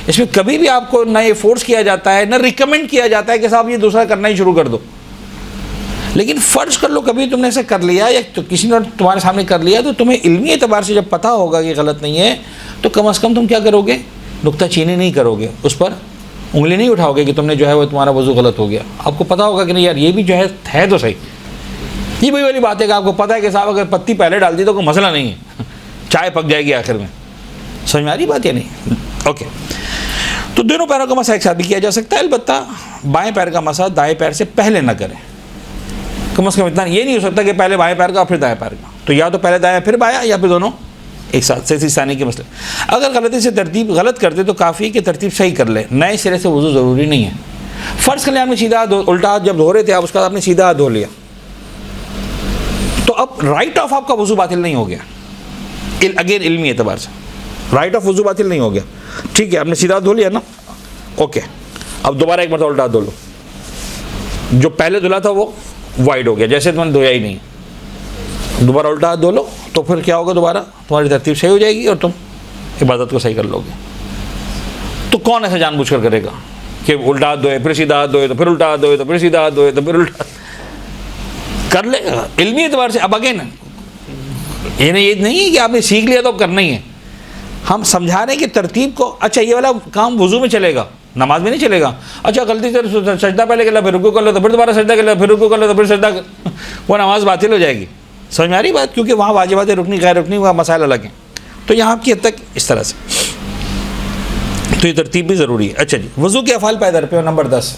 اس میں کبھی بھی آپ کو نہ یہ فورس کیا جاتا ہے نہ ریکمینڈ کیا جاتا ہے کہ صاحب یہ دوسرا کرنا ہی شروع کر دو. لیکن فرض کر لو کبھی تم نے ایسا کر لیا یا کسی نے تمہارے سامنے کر لیا تو تمہیں علمی اعتبار سے جب پتہ ہوگا کہ غلط نہیں ہے تو کم از کم تم کیا کرو گے؟ نکتہ چینی نہیں کرو گے، اس پر انگلی نہیں اٹھاؤ گے کہ تم نے جو ہے وہ تمہارا وضو غلط ہو گیا. آپ کو پتہ ہوگا کہ نہیں یار یہ بھی جو ہے تو صحیح. یہ وہی والی بات ہے کہ آپ کو پتہ ہے کہ صاحب اگر پتی پہلے ڈال دی تو کوئی مسئلہ نہیں ہے، چائے پک جائے گی آخر میں. سمجھ میں آ رہی بات یا نہیں؟ اوکے. تو دونوں پیروں کا مسح ایک ساتھ بھی کیا جا سکتا ہے، البتہ بائیں پیر کا مسح دائیں پیر سے پہلے نہ کریں. کم از کم اتنا یہ نہیں ہو سکتا کہ پہلے بائیں پیر کا پھر دائیں پیر کا. تو یا تو پہلے دائیں پھر بایاں، یا پھر دونوں ایک ساتھ. سیستانی کے مسئلے اگر غلطی سے ترتیب غلط کرتے تو کافی کہ ترتیب صحیح کر لے، نئے سرے سے وضو ضروری نہیں ہے. فرض کر لیں آپ نے سیدھا الٹا ہاتھ جب دھو رہے تھے آپ، اس کا آپ نے سیدھا ہاتھ دھو لیا تو اب رائٹ آف آپ کا وضو باطل نہیں ہو گیا. اگین علمی اعتبار سے رائٹ آف وضو باطل نہیں ہو گیا. ٹھیک ہے، آپ نے سیدھا ہاتھ دھو لیا نا، اوکے. اب دوبارہ ایک مرتبہ الٹا ہاتھ دھو لو. جو پہلے دھلا تھا وہ وائڈ ہو گیا، جیسے تم نے دھویا ہی نہیں. دوبارہ الٹا ہاتھ دھو لو تو پھر کیا ہوگا؟ دوبارہ تمہاری ترتیب صحیح ہو جائے گی اور تم عبادت کو صحیح کر لو گے. تو کون ایسا جان بوجھ کر کرے گا کہ الٹا ہاتھ دھوئے پھر سیدھا ہاتھ دھوئے تو پھر الٹا ہاتھ دھوئے تو پھر سیدھا ہاتھ دھوئے تو پھر الٹا کر لے گا علمی اعتبار سے. اب اگین یہ نہیں ہے کہ آپ نے سیکھ لیا تو اب کرنا ہی ہے. ہم سمجھا رہے ہیں کہ ترتیب کو. اچھا، یہ والا کام وضو میں چلے گا، نماز میں نہیں چلے گا. اچھا، غلطی سے سجدہ پہلے کر لیا پھر رکوع کر لو تو پھر دوبارہ سجدہ کر لیا پھر رکوع کر لو تو پھر سجدہ کر، وہ نماز باطل ہو جائے گی. سمجھ میں آ رہی بات؟ کیونکہ وہاں واجبات رکنی غیر رکنی وہاں مسائل الگ ہیں. تو یہاں کی حد تک اس طرح سے تو یہ ترتیب بھی ضروری ہے. اچھا جی، وضو کے افعال پائے در پہ نمبر 10.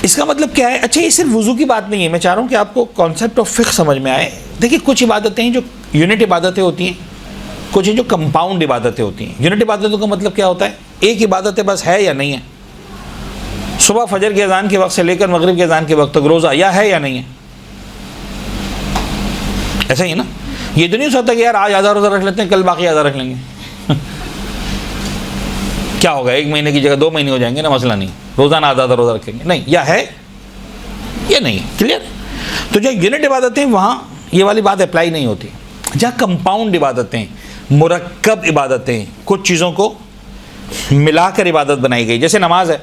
اس کا مطلب کیا ہے؟ اچھا، یہ صرف وضو کی بات نہیں ہے، میں چاہ رہا ہوں کہ آپ کو کانسیپٹ آف فقہ سمجھ میں آئے. دیکھیے، کچھ عبادتیں ہیں جو یونٹ عبادتیں ہوتی ہیں، کچھ ہیں جو کمپاؤنڈ عبادتیں ہوتی ہیں. یونٹ عبادتوں کا مطلب کیا ہوتا ہے؟ ایک عبادت بس ہے یا نہیں ہے. صبح فجر کے اذان کے وقت سے لے کر مغرب کے اذان کے وقت تک روزہ یا ہے یا نہیں ہے. ایسا ہی نا. یہ تو نہیں ہو سکتا کہ یار آج آدھا روزہ رکھ لیتے ہیں کل باقی آدھا رکھ لیں گے. کیا ہوگا؟ ایک مہینے کی جگہ 2 مہینے ہو جائیں گے نا، مسئلہ نہیں. روزانہ آدھا آدھا روزہ رکھیں گے نہیں، یا ہے یا نہیں. کلیئر؟ تو جو یونٹ عبادتیں وہاں یہ والی بات اپلائی نہیں ہوتی. جہاں کمپاؤنڈ عبادتیں، مرکب عبادتیں، کچھ چیزوں کو ملا کر عبادت بنائی گئی، جیسے نماز ہے،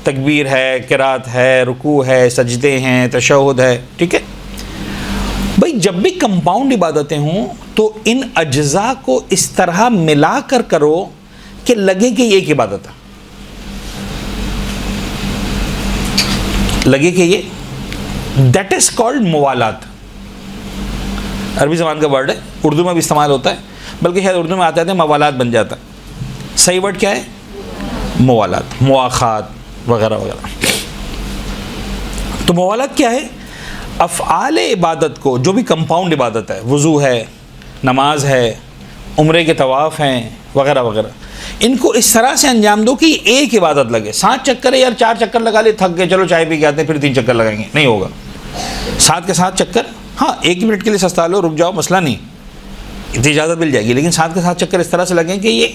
تکبیر ہے، قرات ہے، رکوع ہے، سجدے ہیں، تشہد ہے. ٹھیک ہے بھائی، جب بھی کمپاؤنڈ عبادتیں ہوں تو ان اجزاء کو اس طرح ملا کر کرو کہ لگے کہ یہ ایک عبادت ہے، لگے کہ یہ دیٹ از کالڈ موالات. عربی زبان کا ورڈ ہے، اردو میں بھی استعمال ہوتا ہے، بلکہ شاید اردو میں آتا ہے موالات بن جاتا ہے. صحیح ورڈ کیا ہے؟ موالات، مواخات وغیرہ وغیرہ. تو موالات کیا ہے؟ افعال عبادت کو، جو بھی کمپاؤنڈ عبادت ہے، وضو ہے، نماز ہے، عمرے کے طواف ہیں وغیرہ وغیرہ، ان کو اس طرح سے انجام دو کہ ایک عبادت لگے. 7 چکر ہے یار، 4 چکر لگا لے، تھک گئے، چلو چائے پی کے آتے ہیں، پھر 3 چکر لگائیں گے، نہیں ہوگا. 7 کے 7 چکر، ہاں 1 منٹ کے لیے سستا لو، رک جاؤ، مسئلہ نہیں، اتنی اجازت مل جائے گی، لیکن 7 کے 7 چکر اس طرح سے لگیں کہ یہ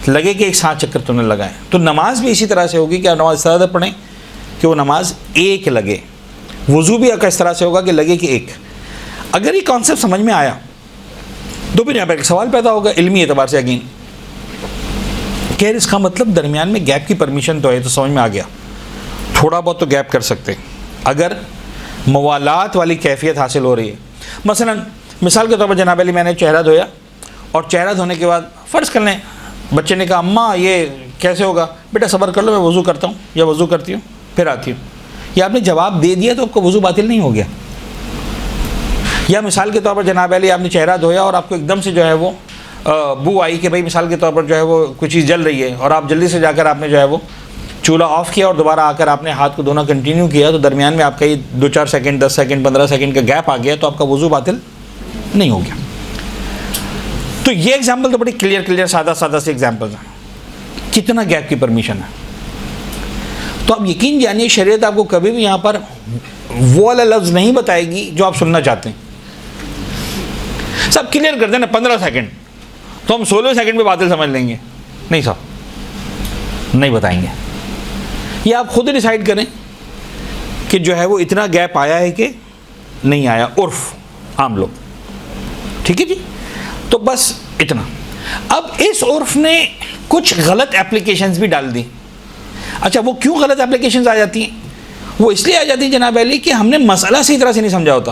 لگے کہ ایک 7 چکر تم نے لگائیں. تو نماز بھی اسی طرح سے ہوگی کہ نماز اس طرح سے پڑھیں کہ وہ نماز ایک لگے. وضو بھی اس طرح سے ہوگا کہ لگے کہ ایک. اگر یہ کانسیپٹ سمجھ میں آیا تو پھر یہاں پر ایک سوال پیدا ہوگا علمی اعتبار سے اگین، کہ اس کا مطلب درمیان میں گیپ کی پرمیشن تو ہے. تو سمجھ میں آ گیا، تھوڑا بہت تو گیپ کر سکتے ہیں اگر موالات والی کیفیت حاصل ہو رہی ہے. مثلا مثال کے طور پر جناب علی، میں نے چہرہ دھویا، اور چہرہ دھونے کے بعد فرض کر لیں بچے نے کہا اماں یہ کیسے ہوگا؟ بیٹا صبر کر لو، میں وضو کرتا ہوں یا وضو کرتی ہوں پھر آتی ہوں. یا آپ نے جواب دے دیا تو آپ کو وضو باطل نہیں ہو گیا. یا مثال کے طور پر جناب علی، آپ نے چہرہ دھویا اور آپ کو ایک دم سے جو ہے وہ بو آئی کہ بھائی مثال کے طور پر جو ہے وہ کوئی چیز جل رہی ہے، اور آپ جلدی سے جا کر آپ نے جو ہے وہ چولہا آف کیا اور دوبارہ آ کر آپ نے ہاتھ کو دھونا کنٹینیو کیا، تو درمیان میں آپ کا یہ 2-4 سیکنڈ 10 سیکنڈ 15 سیکنڈ کا گیپ آ گیا، تو آپ کا وضو باطل نہیں ہو گیا. تو یہ ایگزامپل تو بڑی کلیئر سادہ سے ایگزامپل ہیں. کتنا گیپ کی پرمیشن ہے؟ تو آپ یقین جانیے شریعت آپ کو کبھی بھی یہاں پر وہ والا لفظ نہیں بتائے گی جو آپ سننا چاہتے ہیں. سب کلیئر کر دیں نا 15 سیکنڈ، تو ہم 16 سیکنڈ میں باطل سمجھ لیں گے. نہیں صاحب، نہیں بتائیں گے. یہ آپ خود ڈیسائیڈ کریں کہ جو ہے وہ اتنا گیپ آیا ہے کہ نہیں آیا، عرف عام لوگ. ٹھیک ہے جی، تو بس اتنا. اب اس عرف نے کچھ غلط اپلیکیشنز بھی ڈال دی. اچھا وہ کیوں غلط اپلیکیشنز آ جاتی ہیں؟ وہ اس لیے آ جاتی ہیں جناب علی کہ ہم نے مسئلہ صحیح طرح سے نہیں سمجھا ہوتا.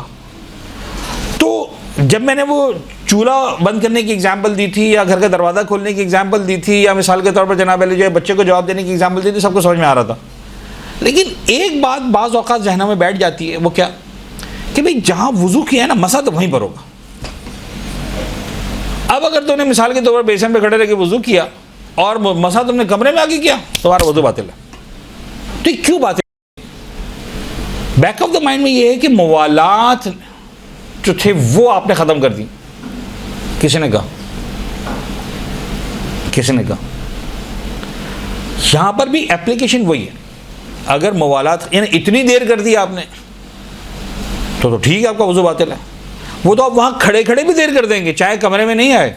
تو جب میں نے وہ چولہا بند کرنے کی ایگزامپل دی تھی، یا گھر کا دروازہ کھولنے کی ایگزامپل دی تھی، یا مثال کے طور پر جناب علی جو ہے بچے کو جواب دینے کی ایگزامپل دی تھی، سب کو سمجھ میں آ رہا تھا. لیکن ایک بات بعض اوقات ذہنوں میں بیٹھ جاتی ہے، وہ کیا کہ بھئی جہاں وضو کیا ہے نا، مسا تو وہیں پر ہوگا. اب اگر تم نے مثال کے طور پر بیسن پہ کھڑے رہ کے وضو کیا اور مسا تم نے کمرے میں آ کے کیا، تمہارا وضو باطل ہے. تو یہ کیوں باطل؟ بیک آف دا مائنڈ میں یہ ہے کہ موالات جو تھے وہ آپ نے ختم کر دی. کسی نے کہا یہاں پر بھی اپلیکیشن وہی ہے. اگر موالات یعنی اتنی دیر کر دی آپ نے تو ٹھیک ہے، آپ کا وضو باطل ہے. وہ تو آپ وہاں کھڑے بھی دیر کر دیں گے، چاہے کمرے میں نہیں آئے.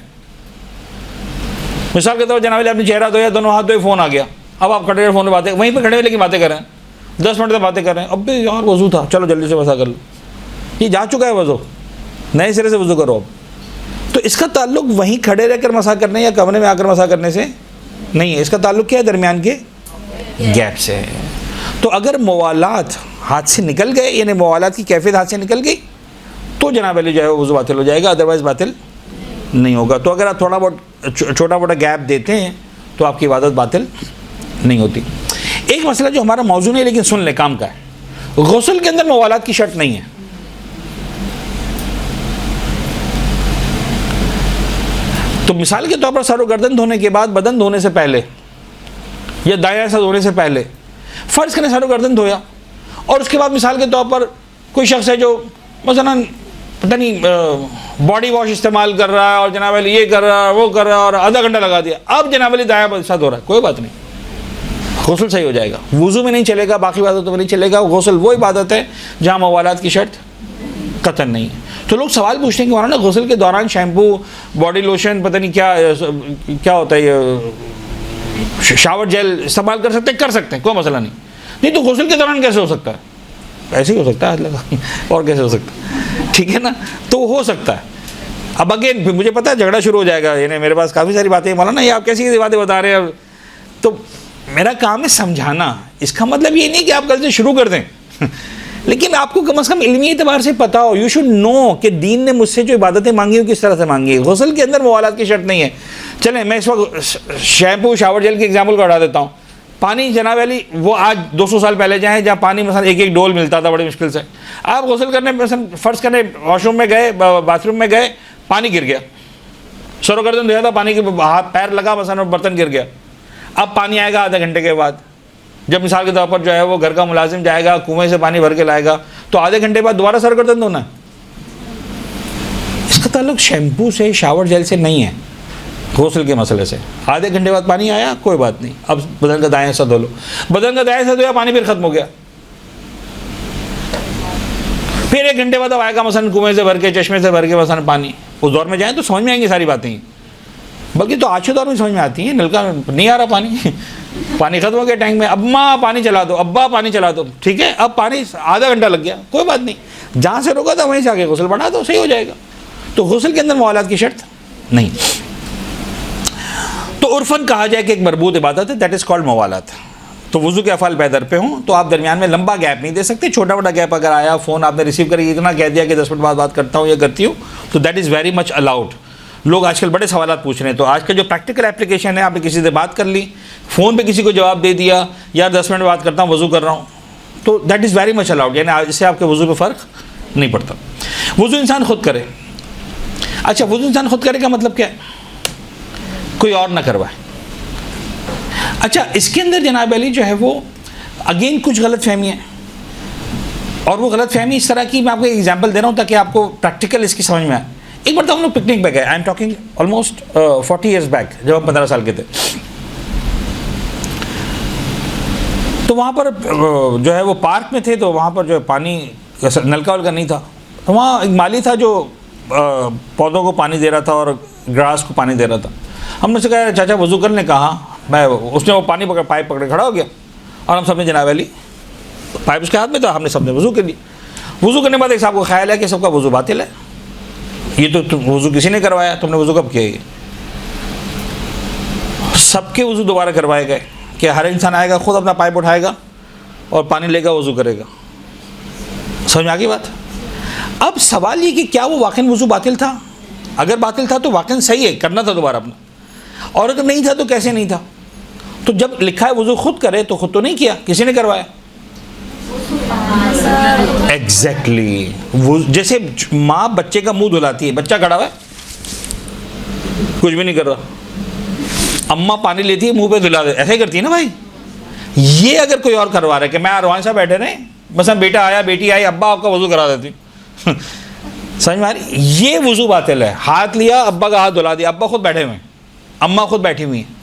مثال کے طور پر جناب علی آپ نے چہرہ دھویا، دونوں ہاتھ دھوئے، فون آ گیا. اب آپ کھڑے فون پہ باتیں، وہیں پہ کھڑے ہوئے لیکن باتیں کر رہے ہیں، 10 منٹ تک باتیں کر رہے ہیں. اب بھی یار وضو تھا، چلو جلدی سے مسا کر لو. یہ جا چکا ہے وضو، نئے سرے سے وضو کرو. اب تو اس کا تعلق وہیں کھڑے رہ کر مسا کرنے یا کمرے میں آ کر مسا کرنے سے نہیں ہے. اس کا تعلق کیا ہے؟ درمیان کے گیپ سے. تو اگر موالات ہاتھ سے نکل گئے، یعنی موالات کی کیفیت ہاتھ سے نکل گئی، تو جناب علی جو ہے وضو باطل ہو جائے گا، ادروائز باطل نہیں ہوگا. تو اگر آپ تھوڑا بہت چھوٹا موٹا گیپ دیتے ہیں تو آپ کی عبادت باطل نہیں ہوتی. ایک مسئلہ جو ہمارا موضوع نہیں لیکن سن لیں کام کا ہے، غسل کے اندر موالات کی شرط نہیں ہے. تو مثال کے طور پر سر و گردن دھونے کے بعد بدن دھونے سے پہلے یا دائیں ایسا دھونے سے پہلے فرض کریں سر و گردن دھویا، اور اس کے بعد مثال کے طور پر کوئی شخص ہے جو مثلاً پتہ نہیں باڈی واش استعمال کر رہا ہے اور جناب علی یہ کر رہا ہے وہ کر رہا ہے اور آدھا گھنٹہ لگا دیا، اب جناب علی دائیں ایسا دھو رہا ہے، کوئی بات نہیں، غسل صحیح ہو جائے گا. وضو میں نہیں چلے گا، باقی عبادتوں میں نہیں چلے گا. غسل وہ عبادت ہے جہاں موالات کی شرط قطعاً نہیں ہے. تو لوگ سوال پوچھتے ہیں کہ مولانا غسل کے دوران شیمپو، باڈی لوشن، پتہ نہیں کیا ہوتا ہے، یہ شاور جیل استعمال کر سکتے ہیں، کوئی مسئلہ نہیں. تو غسل کے دوران کیسے ہو سکتا ہے؟ ایسے ہی ہو سکتا ہے اور کیسے ہو سکتا ہے؟ ٹھیک ہے نا، تو ہو سکتا ہے. اب اگین مجھے پتا ہے جھگڑا شروع ہو جائے گا، یعنی میرے پاس کافی ساری باتیں مولانا یہ آپ کیسی باتیں بتا رہے ہیں. تو میرا کام ہے سمجھانا. اس کا مطلب یہ نہیں کہ آپ کل سے شروع کر دیں لیکن آپ کو کم از کم علمی اعتبار سے پتا ہو. یو شوڈ نو کہ دین نے مجھ سے جو عبادتیں مانگی ہوں کس طرح سے مانگی ہے. غسل کے اندر موالات کی شرط نہیں ہے. چلیں میں اس وقت شیمپو شاور جیل کی ایگزامپل کو ہٹا دیتا ہوں. پانی جناب علی وہ آج 200 سال پہلے جائیں جہاں پانی مثلا ایک ڈول ملتا تھا بڑی مشکل سے. آپ غسل کرنے مثلا فرض کرنے واش روم میں گئے، باتھ روم میں گئے، پانی گر گیا. سر و گردن دھویا تھا, پانی کے ہاتھ پیر لگا مثلا برتن گر گیا, اب پانی آئے گا آدھے گھنٹے کے بعد. جب مثال کے طور پر جو ہے وہ گھر کا ملازم جائے گا کنویں سے پانی بھر کے لائے گا تو آدھے گھنٹے بعد دوبارہ سر گردن دھونا ہے. اس کا تعلق شیمپو سے, شاور جیل سے نہیں ہے, غسل کے مسئلے سے. آدھے گھنٹے بعد پانی آیا کوئی بات نہیں, اب بدن کا دائیں حصہ دھو لو. بدن کا دائیں حصہ دھویا, پانی پھر ختم ہو گیا, پھر 1 گھنٹے بعد اب آئے گا مثلا کنویں سے بھر کے, چشمے سے بھر کے مثلا پانی. اس دور میں جائیں تو سمجھ میں آئیں گی ساری باتیں, بلکہ تو آج کے دور میں سمجھ میں آتی ہیں. نلکا نہیں آ رہا پانی, پانی ختم ہو گیا ٹینک میں, اماں پانی چلا دو, ابا پانی چلا دو, ٹھیک ہے اب پانی آدھا گھنٹہ لگ گیا, کوئی بات نہیں, جہاں سے روکا تھا وہیں سے آ کے غسل بڑھا دو, صحیح ہو جائے گا. تو غسل کے اندر موالات کی شرط نہیں. تو عرفاً کہا جائے کہ ایک مربوط عبادت ہے, دیٹ از کالڈ موالات. تو وضو کے افعال بیدر پہ ہوں تو آپ درمیان میں لمبا گیپ نہیں دے سکتے. چھوٹا موٹا گیپ اگر آیا, فون آپ نے ریسیو کری, اتنا کہہ دیا کہ 10 منٹ بعد بات کرتا ہوں یا کرتی ہوں, تو that is very much allowed. لوگ آج کل بڑے سوالات پوچھ رہے ہیں, تو آج کل جو پریکٹیکل اپلیکیشن ہے, آپ نے کسی سے بات کر لی, فون پہ کسی کو جواب دے دیا, یار 10 منٹ بات کرتا ہوں وضو کر رہا ہوں, تو that is very much allowed. یعنی اس سے آپ کے وضو پہ فرق نہیں پڑتا. وضو انسان خود کرے. اچھا, وضو انسان خود کرے کا مطلب کیا ہے؟ کوئی اور نہ کروائے. اچھا, اس کے اندر جناب علی جو ہے وہ اگین کچھ غلط فہمی ہے, اور وہ غلط فہمی اس طرح کی, میں آپ کو ایک ایگزامپل دے رہا ہوں تاکہ آپ کو پریکٹیکل اس کی سمجھ میں آئے. ایک بار تو ہم لوگ پکنک پہ گئے, I am talking almost 40 years back, جب ہم 15 سال کے تھے. تو وہاں پر جو ہے وہ پارک میں تھے, تو وہاں پر جو ہے پانی نلکا ولکا نہیں تھا. تو وہاں ایک مالی تھا جو پودوں کو پانی دے رہا تھا اور گراس کو پانی دے رہا تھا. ہم نے اسے کہا چاچا وضو کرنے, کہا میں, اس نے وہ پانی پکڑ, پائپ پکڑے کھڑا ہو گیا, اور ہم سب نے جناب علی پائپ اس کے ہاتھ میں تھا, ہم نے سب نے وضو کر لی. وضو کرنے کے بعد ایک صاحب کو خیال ہے کہ سب کا وضو باطل ہے, یہ تو وضو کسی نے کروایا, تم نے وضو کب کیا؟ یہ سب کے وضو دوبارہ کروائے گئے کہ ہر انسان آئے گا, خود اپنا پائپ اٹھائے گا اور پانی لے گا, وضو کرے گا. سمجھ میں آ گئی بات؟ اب سوال یہ کہ کیا وہ واقعی وضو باطل تھا؟ اگر باطل تھا تو واقعی صحیح ہے, کرنا تھا دوبارہ اپنا, اور اگر نہیں تھا تو کیسے نہیں تھا؟ تو جب لکھا ہے وضو خود کرے تو خود تو نہیں کیا, کسی نے کروایا. ایگزیکٹلی جیسے ماں بچے کا منہ دھلاتی ہے, بچہ کھڑا ہوا ہے کچھ بھی نہیں کر رہا, اماں پانی لیتی ہے منہ پہ دھلا دے, ایسے ہی کرتی ہے نا بھائی. یہ اگر کوئی اور کروا رہا ہے کہ میں روحان صاحب بیٹھے رہے, مثلا بیٹا آیا بیٹی آئی, ابا آپ کا وضو کرا دیتی, سمجھ میں آ رہی؟ یہ وضو باطل ہے. ہاتھ لیا, ابا کا ہاتھ دھلا دیا, ابا خود بیٹھے ہوئے ہیں, اماں خود بیٹھی ہوئی ہیں,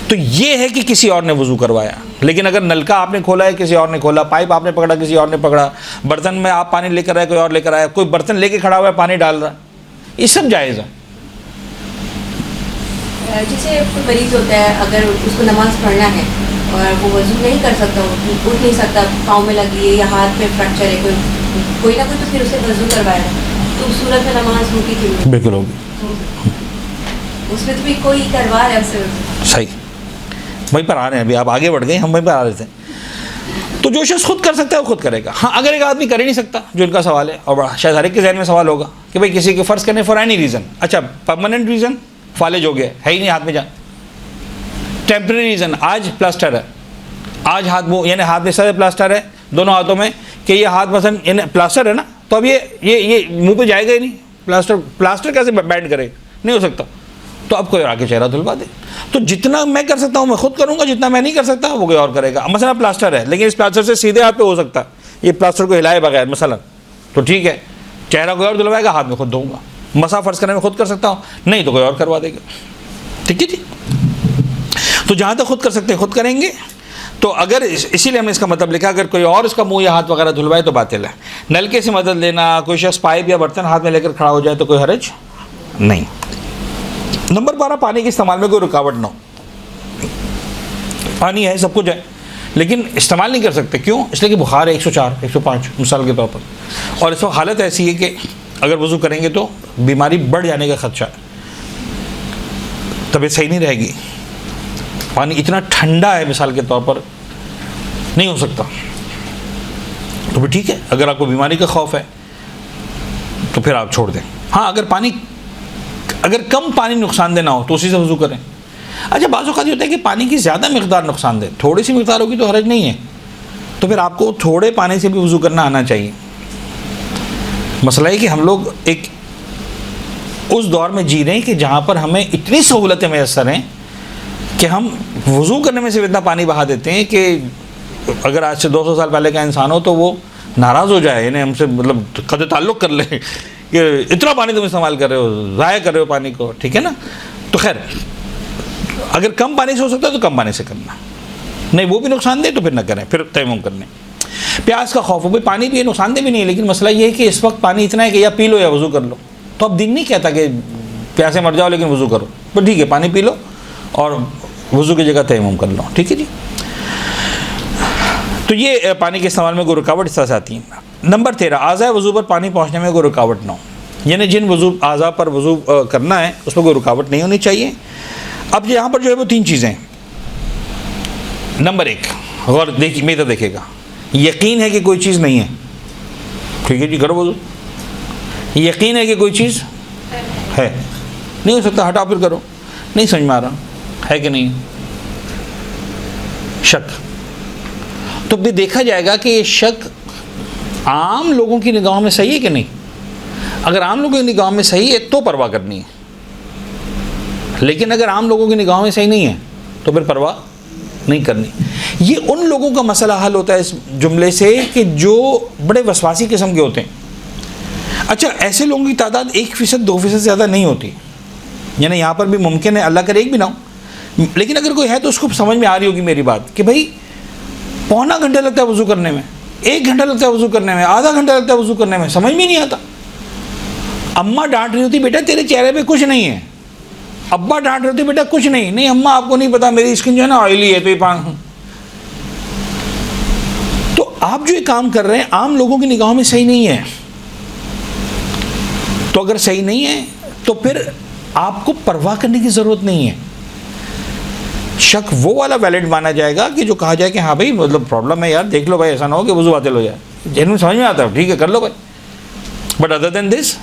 تو یہ ہے کہ کسی اور نے وضو کروایا. لیکن اگر نلکا آپ نے کھولا ہے, کسی اور نے کھولا, پائپ آپ نے پکڑا, کسی اور نے پکڑا, برتن میں آپ پانی لے کر آئے, کوئی اور لے کر آیا, کوئی برتن لے کے کھڑا ہوا ہے پانی ڈال رہا ہے, یہ سب جائز ہے.
جیسے کوئی مریض ہوتا ہے, اگر اس کو نماز پڑھنا ہے اور وہ وضو نہیں کر سکتا, اٹھ نہیں سکتا, پاؤں میں لگی ہے یا ہاتھ میں فریکچر ہے, کوئی نہ کوئی تو پھر اسے وضو کروایا, تو اس صورت میں نماز ہوگی کہ نہیں؟
بالکل ہوگی.
اس میں تو بھی کوئی کروا رہا ہے اسے.
صحیح, وہیں پر آ رہے ہیں ابھی, آپ آگے بڑھ گئے, ہم وہیں پر آ رہے تھے. تو جو شخص خود کر سکتا ہے وہ خود کرے گا. ہاں, اگر ایک آدمی کر ہی نہیں سکتا, جو ان کا سوال ہے, اور شاید ہر ایک کے ذہن میں سوال ہوگا کہ بھائی کسی کے فرض کرنے فار اینی ریزن, اچھا پرماننٹ ریزن فالج ہو گیا, ہے ہی نہیں ہاتھ میں جان, ٹیمپرری ریزن, آج پلاسٹر ہے, آج ہاتھ وہ یعنی ہاتھ میں سارے پلاسٹر ہے دونوں ہاتھوں میں, کہ یہ ہاتھ مثلا یعنی پلاسٹر ہے نا, تو اب یہ منہ پہ جائے گا ہی نہیں, پلاسٹر کیسے بینڈ کرے, نہیں ہو سکتا, تو اب کوئی اور آ کے چہرہ دھلوا دے. تو جتنا میں کر سکتا ہوں میں خود کروں گا, جتنا میں نہیں کر سکتا وہ کوئی اور کرے گا. مثلا پلاسٹر ہے, لیکن اس پلاسٹر سے سیدھے ہاتھ پہ ہو سکتا ہے, یہ پلاسٹر کو ہلائے بغیر مثلا, تو ٹھیک ہے, چہرہ کوئی اور دھلوائے گا, ہاتھ میں خود دھوں گا. مسا فرض کرنے میں خود کر سکتا ہوں, نہیں تو کوئی اور کروا دے گا. ٹھیک ہے جی. تو جہاں تک خود کر سکتے ہیں خود کریں گے. تو اگر اسی لیے ہم نے اس کا مطلب لکھا, اگر کوئی اور اس کا منہ یا ہاتھ وغیرہ دھلوائے تو باطل ہے. نلکے سے مدد لینا, کوئی شخص پائپ یا برتن ہاتھ میں لے کر کھڑا ہو جائے تو کوئی حرج نہیں. نمبر 12, پانی کے استعمال میں کوئی رکاوٹ نہ ہو. پانی ہے, سب کچھ ہے, لیکن استعمال نہیں کر سکتے. کیوں؟ اس لیے کہ بخار ہے 104 105 مثال کے طور پر, اور اس وقت حالت ایسی ہے کہ اگر وضو کریں گے تو بیماری بڑھ جانے کا خدشہ ہے, طبیعت صحیح نہیں رہے گی. پانی اتنا ٹھنڈا ہے مثال کے طور پر, نہیں ہو سکتا. تو بھی ٹھیک ہے, اگر آپ کو بیماری کا خوف ہے تو پھر آپ چھوڑ دیں. ہاں, اگر کم پانی نقصان دہ نہ ہو تو اسی سے وضو کریں. اچھا, بعض اوقات یہ ہوتا ہے کہ پانی کی زیادہ مقدار نقصان دہ, تھوڑی سی مقدار ہوگی تو حرج نہیں ہے, تو پھر آپ کو تھوڑے پانی سے بھی وضو کرنا آنا چاہیے. مسئلہ ہے کہ ہم لوگ ایک اس دور میں جی رہے ہیں کہ جہاں پر ہمیں اتنی سہولتیں میسر ہیں کہ ہم وضو کرنے میں سے اتنا پانی بہا دیتے ہیں کہ اگر آج سے 200 سال پہلے کا انسان ہو تو وہ ناراض ہو جائے، یعنی ہم سے مطلب قطع تعلق کر لے کہ اتنا پانی تم استعمال کر رہے ہو، ضائع کر رہے ہو پانی کو، ٹھیک ہے نا. تو خیر اگر کم پانی سے ہو سکتا ہے تو کم پانی سے کرنا، نہیں وہ بھی نقصان دہ تو پھر نہ کریں، پھر تیمم کرنے. پیاس کا خوف ہو، بھائی پانی بھی نقصان دہ بھی نہیں ہے، لیکن مسئلہ یہ ہے کہ اس وقت پانی اتنا ہے کہ یا پی لو یا وضو کر لو. تو اب دن نہیں کہتا کہ پیاسے مر جاؤ لیکن وضو کرو، تو ٹھیک ہے پانی پی لو اور وضو کی جگہ تیمم کر لو، ٹھیک ہے جی. تو یہ پانی کے استعمال میں کوئی رکاوٹ اس طرح سے آتی ہے. نمبر 13، اعضاء وضو پر پانی پہنچنے میں کوئی رکاوٹ نہ ہو، یعنی جن وضو اعضاء پر وضو کرنا ہے اس میں کوئی رکاوٹ نہیں ہونی چاہیے. اب یہاں پر جو ہے وہ 3 چیزیں. نمبر 1، غور دیکھیے میرے طرف دیکھے گا، یقین ہے کہ کوئی چیز نہیں ہے، ٹھیک ہے جی کرو وضو. یقین ہے کہ کوئی چیز ہے، نہیں ہو سکتا ہٹاؤ پھر کرو، نہیں سمجھ میں آ رہا ہے کہ نہیں، شک. تو بھی دیکھا جائے گا کہ یہ شک عام لوگوں کی نگاہوں میں صحیح ہے کہ نہیں. اگر عام لوگوں کی نگاہوں میں صحیح ہے تو پرواہ کرنی ہے، لیکن اگر عام لوگوں کی نگاہوں میں صحیح نہیں ہے تو پھر پرواہ نہیں کرنی. یہ ان لوگوں کا مسئلہ حل ہوتا ہے اس جملے سے کہ جو بڑے وسواسی قسم کے ہوتے ہیں. اچھا ایسے لوگوں کی تعداد 1%, 2% سے زیادہ نہیں ہوتی، یعنی یہاں پر بھی ممکن ہے اللہ کرے ایک بھی نہ ہو، لیکن اگر کوئی ہے تو اس کو سمجھ میں آ رہی ہوگی میری بات کہ بھائی پونا گھنٹہ لگتا ہے وضو کرنے میں، 1 گھنٹہ لگتا ہے وضو کرنے میں، آدھا گھنٹہ لگتا ہے وضو کرنے میں، سمجھ میں نہیں آتا. اماں ڈانٹ رہی ہوتی بیٹا تیرے چہرے پہ کچھ نہیں ہے، ابا ڈانٹ رہے ہوتے بیٹا کچھ نہیں، نہیں اماں آپ کو نہیں پتا میری اسکن جو ہے نا آئلی ہے تو یہ تو آپ جو یہ کام کر رہے ہیں عام لوگوں کی نگاہوں میں صحیح نہیں ہے. تو اگر صحیح نہیں ہے تو پھر آپ کو پرواہ کرنے کی ضرورت نہیں ہے. شک وہ والا ویلڈ مانا جائے گا کہ جو کہا جائے کہ ہاں بھائی مطلب پرابلم ہے یار، دیکھ لو بھائی ایسا نہ ہو کہ وضو باطل ہو جائے، جن میں سمجھ میں آتا ہے ٹھیک ہے کر لو بھائی، بٹ ادر دین دس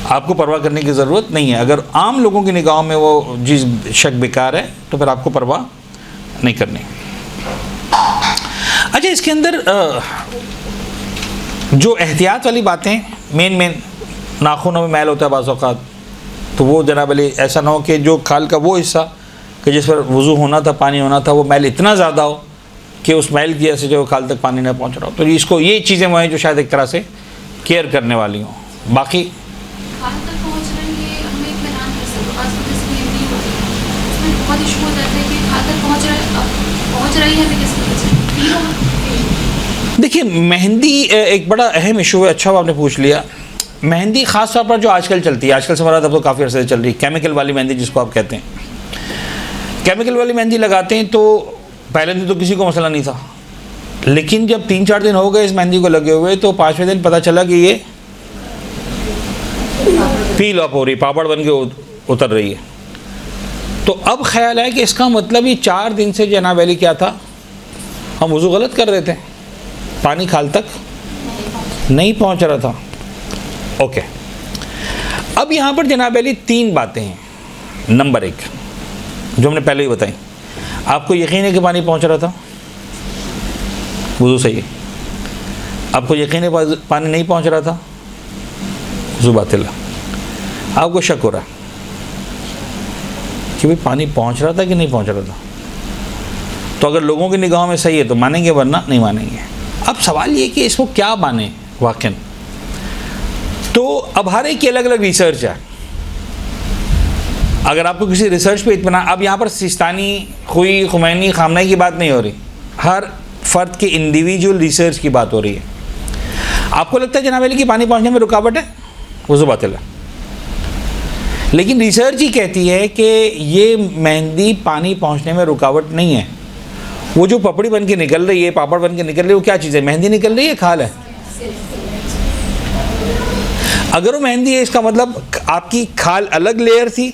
آپ کو پرواہ کرنے کی ضرورت نہیں ہے. اگر عام لوگوں کی نگاہوں میں وہ چیز شک بیکار ہے تو پھر آپ کو پرواہ نہیں کرنی. اچھا اس کے اندر جو احتیاط والی باتیں مین ناخنوں میں میل ہوتا ہے بعض اوقات، تو وہ جناب علی ایسا نہ ہو کہ جو کھال کا وہ حصہ کہ جس پر وضو ہونا تھا پانی ہونا تھا وہ میل اتنا زیادہ ہو کہ اس میل کی وجہ سے جو کھال تک پانی نہ پہنچ رہا ہو. تو اس کو یہ چیزیں وہ ہیں جو شاید ایک طرح سے کیئر کرنے والی ہوں. باقی دیکھیے مہندی ایک بڑا اہم ایشو ہے. اچھا آپ نے پوچھ لیا. مہندی خاص طور پر جو آج کل چلتی ہے، آج کل سے مراد اب تو کافی عرصے سے چل رہی ہے، کیمیکل والی مہندی جس کو آپ کہتے ہیں. کیمیکل والی مہندی لگاتے ہیں تو پہلے دن تو کسی کو مسئلہ نہیں تھا، لیکن جب 3-4 دن ہو گئے اس مہندی کو لگے ہوئے تو 5ویں دن پتہ چلا کہ یہ پیل اپ ہو رہی، پاپڑ بن کے اتر رہی ہے. تو اب خیال ہے کہ اس کا مطلب یہ 4 دن سے جناب علی کیا تھا، ہم وضو غلط کر رہے تھے، پانی کھال تک نہیں پہنچ رہا تھا. اوکے اب یہاں پر جناب علی 3 باتیں ہیں. نمبر 1 جو ہم نے پہلے ہی بتائی، آپ کو یقین ہے کہ پانی پہنچ رہا تھا، وضو صحیح ہے. آپ کو یقین ہے پانی نہیں پہنچ رہا تھا، وضو باطل ہے. آپ کو شک ہو رہا ہے کہ بھئی پانی پہنچ رہا تھا کہ نہیں پہنچ رہا تھا، تو اگر لوگوں کی نگاہوں میں صحیح ہے تو مانیں گے ورنہ نہیں مانیں گے. اب سوال یہ کہ اس کو کیا مانیں واقعاً. تو اب ہر ایک کی الگ الگ ریسرچ ہے. اگر آپ کو کسی ریسرچ پہ اطمینان، اب یہاں پر سیستانی، خوئی، خمینی، خامنہئی کی بات نہیں ہو رہی، ہر فرد کے انڈیویجول ریسرچ کی بات ہو رہی ہے. آپ کو لگتا ہے جناب علی کہ پانی پہنچنے میں رکاوٹ ہے، وضو باطل ہے، لیکن ریسرچ ہی کہتی ہے کہ یہ مہندی پانی پہنچنے میں رکاوٹ نہیں ہے. وہ جو پپڑی بن کے نکل رہی ہے، پاپڑ بن کے نکل رہی ہے، وہ کیا چیز ہے؟ مہندی نکل رہی ہے، کھال ہے. اگر وہ مہندی ہے اس کا مطلب آپ کی کھال الگ لیئر تھی،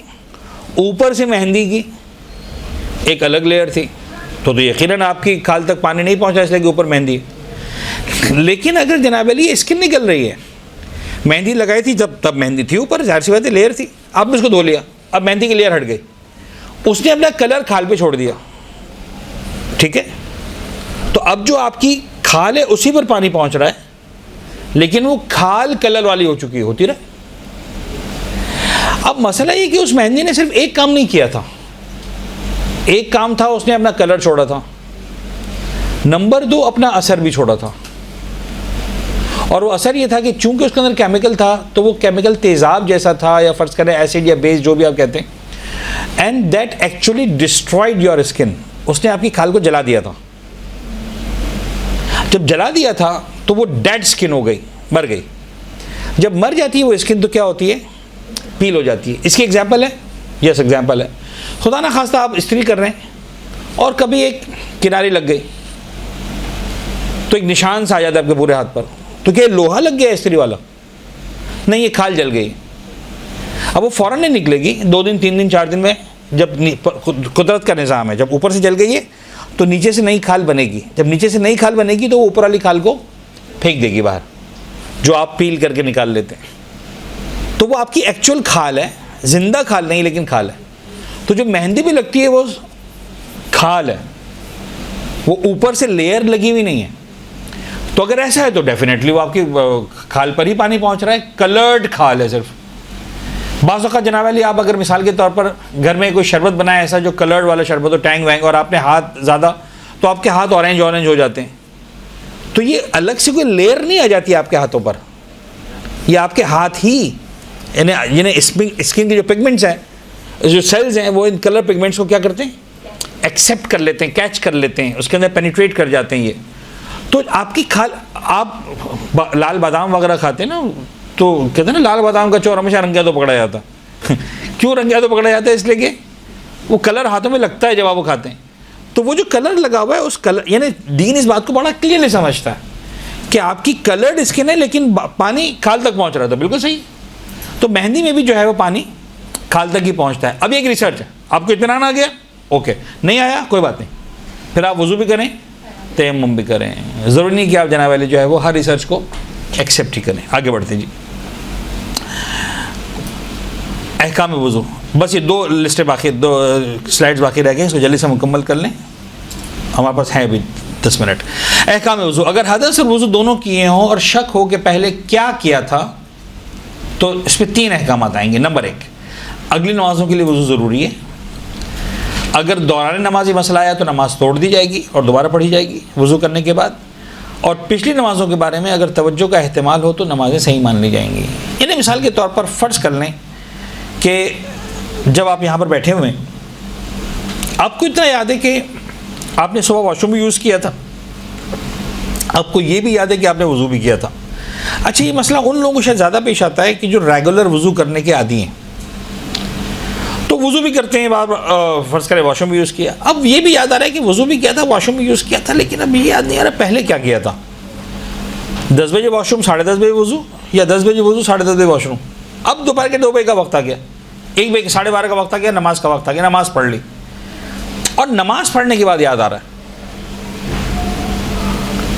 اوپر سے مہندی کی ایک الگ لیئر تھی، تو یقیناً آپ کی کھال تک پانی نہیں پہنچا اس لیے کہ اوپر مہندی. لیکن اگر جناب علی اسکن نکل رہی ہے، مہندی لگائی تھی جب تب مہندی تھی اوپر، ظاہر سی بات ہے لیئر تھی، آپ نے اس کو دھو لیا، اب مہندی کی لیئر ہٹ گئی، اس نے اپنا کلر کھال پہ چھوڑ دیا، ٹھیک ہے. تو اب جو آپ کی کھال ہے اسی پر پانی پہنچ رہا ہے، لیکن وہ کھال کلر والی ہو چکی ہوتی رہے. اب مسئلہ یہ کہ اس مہندی نے صرف ایک کام نہیں کیا تھا, ایک کام تھا اس نے اپنا کلر چھوڑا تھا, نمبر 2 اپنا اثر بھی چھوڑا تھا. اور وہ اثر یہ تھا کہ چونکہ اس کے اندر کیمیکل تھا تو وہ کیمیکل تیزاب جیسا تھا, یا فرض کریں ایسڈ یا بیس جو بھی آپ کہتے ہیں, and that actually destroyed your skin. اس نے آپ کی کھال کو جلا دیا تھا. جب جلا دیا تھا تو وہ ڈیڈ اسکن ہو گئی, مر گئی. جب مر جاتی ہے وہ اسکن تو کیا ہوتی ہے, پیل ہو جاتی ہے. اس کی ایگزامپل ہے, یس ایگزامپل ہے, خدا نہ خواستہ آپ استری کر رہے ہیں اور کبھی ایک کناری لگ گئی تو ایک نشان سا آ جاتا ہے آپ کے پورے ہاتھ پر, تو کیا لوہا لگ گیا استری والا؟ نہیں, یہ کھال جل گئی. اب وہ فوراً نہیں نکلے گی, 2 دن 3 دن 4 دن میں, جب قدرت کا نظام ہے, جب اوپر سے جل گئی ہے تو نیچے سے نئی کھال بنے گی. جب نیچے سے نئی کھال بنے گی تو وہ اوپر والی کھال کو پھینک دے گی باہر, جو آپ پیل کر کے نکال لیتے ہیں. تو وہ آپ کی ایکچوئل کھال ہے, زندہ کھال نہیں لیکن کھال ہے. تو جو مہندی بھی لگتی ہے وہ کھال ہے, وہ اوپر سے لیئر لگی ہوئی نہیں ہے. تو اگر ایسا ہے تو ڈیفینیٹلی وہ آپ کی کھال پر ہی پانی پہنچ رہا ہے, کلرڈ کھال ہے صرف. بعض اوقات جناب علی آپ اگر مثال کے طور پر گھر میں کوئی شربت بنائے ایسا جو کلرڈ والا شربت ہو, ٹینگ وینگ, اور آپ نے ہاتھ زیادہ تو آپ کے ہاتھ اورنج ہو جاتے ہیں. تو یہ الگ سے کوئی لیئر نہیں آ جاتی آپ کے ہاتھوں پر, یہ آپ کے ہاتھ ہی یعنی اسکن کے جو پگمنٹس ہیں, جو سیلز ہیں, وہ ان کلر پگمنٹس کو کیا کرتے ہیں, ایکسیپٹ کر لیتے ہیں, کیچ کر لیتے ہیں, اس کے اندر پینیٹریٹ کر جاتے ہیں یہ. تو آپ کی کھال, آپ لال بادام وغیرہ کھاتے ہیں نا, تو کہتے ہیں نا لال بادام کا چور ہمیشہ رنگیا تو پکڑا جاتا. کیوں رنگیا تو پکڑا جاتا ہے؟ اس لیے کہ وہ کلر ہاتھوں میں لگتا ہے جب آپ وہ کھاتے ہیں. تو وہ جو کلر لگا ہوا ہے اس کلر, یعنی دین اس بات کو بڑا کلیئرلی سمجھتا ہے کہ آپ کی کلرڈ اسکن ہے لیکن پانی کھال تک پہنچ رہا تھا. بالکل صحیح. تو مہندی میں بھی جو ہے وہ پانی کھال تک ہی پہنچتا ہے. اب ایک ریسرچ ہے, آپ کو اطمینان آ گیا, اوکے. نہیں آیا کوئی بات نہیں, پھر آپ وضو بھی کریں, تیمم بھی کریں. ضروری نہیں کہ آپ جناب والے جو ہے وہ ہر ریسرچ کو ایکسیپٹ ہی کریں. آگے بڑھتے جی. احکام وضو, بس یہ 2 لسٹیں باقی, 2 سلائڈز باقی رہ گئے, اس کو جلدی سے مکمل کر لیں, ہمارے پاس ہے ابھی 10 منٹ. احکام وضو, اگر حدث اور وضو دونوں کیے ہوں اور شک ہو کہ پہلے کیا کیا تھا تو اس میں 3 احکامات آئیں گے. نمبر 1, اگلی نمازوں کے لیے وضو ضروری ہے. اگر دوران نماز یہ مسئلہ آیا تو نماز توڑ دی جائے گی اور دوبارہ پڑھی جائے گی وضو کرنے کے بعد. اور پچھلی نمازوں کے بارے میں اگر توجہ کا احتمال ہو تو نمازیں صحیح مان لی جائیں گی. یعنی مثال کے طور پر فرض کر لیں کہ جب آپ یہاں پر بیٹھے ہوئے ہیں, آپ کو اتنا یاد ہے کہ آپ نے صبح واش روم بھی یوز کیا تھا, آپ کو یہ بھی یاد ہے کہ آپ نے وضو بھی کیا تھا. اچھا, یہ مسئلہ ان لوگوں کو شاید زیادہ پیش آتا ہے کہ جو ریگولر وضو کرنے کے عادی ہیں, تو وضو بھی کرتے ہیں, بار فرض کریں واش روم بھی یوز کیا. اب یہ بھی یاد آ رہا ہے کہ وضو بھی کیا تھا, واش روم بھی یوز کیا تھا, لیکن اب یہ یاد نہیں آ رہا پہلے کیا کیا تھا. 10 بجے واش روم, 10:30 بجے وضو, یا 10 بجے وضو 10:30 بجے واش روم. اب دوپہر کے 2 بجے کا وقت آ گیا, 1 بجے 12:30 کا وقت آ گیا, نماز کا وقت آ گیا, نماز پڑھ لی. اور نماز پڑھنے کے بعد یاد آ رہا ہے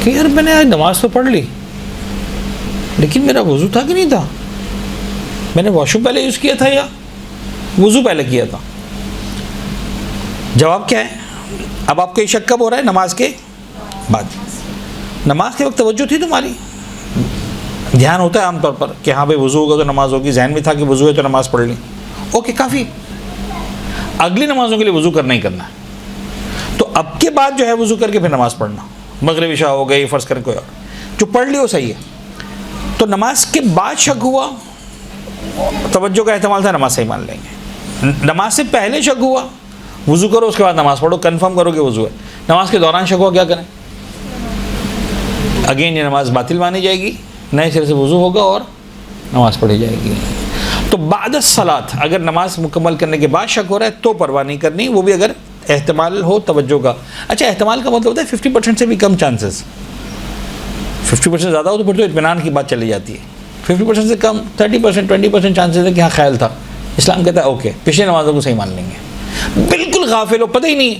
کہ یار میں نے آج نماز تو پڑھ لی, لیکن میرا وضو تھا کہ نہیں تھا, میں نے واش روم پہلے یوز کیا تھا یا وضو پہلے کیا تھا. جواب کیا ہے؟ اب آپ کو یہ شک کب ہو رہا ہے؟ نماز کے بعد. نماز کے وقت توجہ تھی تمہاری, دھیان ہوتا ہے عام طور پر کہ ہاں بھائی وضو ہوگا تو نماز ہوگی, ذہن میں تھا کہ وضو ہے تو نماز پڑھ لی, اوکے کافی. اگلی نمازوں کے لیے وضو کرنا ہی کرنا ہے. تو اب کے بعد جو ہے وضو کر کے پھر نماز پڑھنا, مغرب عشاء ہو گئی فرض کریں کوئی اور, جو پڑھ لی وہ صحیح ہے. تو نماز کے بعد شک ہوا, توجہ کا احتمال تھا, نماز صحیح مان لیں گے. نماز سے پہلے شک ہوا, وضو کرو اس کے بعد نماز پڑھو, کنفرم کرو کہ وضو ہے. نماز کے دوران شک ہوا, کیا کریں؟ اگین یہ نماز باطل مانی جائے گی, نئے سرے سے وضو ہوگا اور نماز پڑھی جائے گی. تو بعد الصلاۃ اگر نماز مکمل کرنے کے بعد شک ہو رہا ہے تو پرواہ نہیں کرنی, وہ بھی اگر احتمال ہو توجہ کا. اچھا, احتمال کا مطلب ہوتا ہے 50% سے بھی کم چانسز. 50% زیادہ ہو تو پھر تو اطمینان کی بات چلی جاتی ہے. 50% سے کم 30% 20% چانسز ہے کہ ہاں خیال تھا, اسلام کہتا ہے اوکے پچھلے نمازوں کو صحیح مان لیں گے. بالکل غافل ہو, پتہ ہی نہیں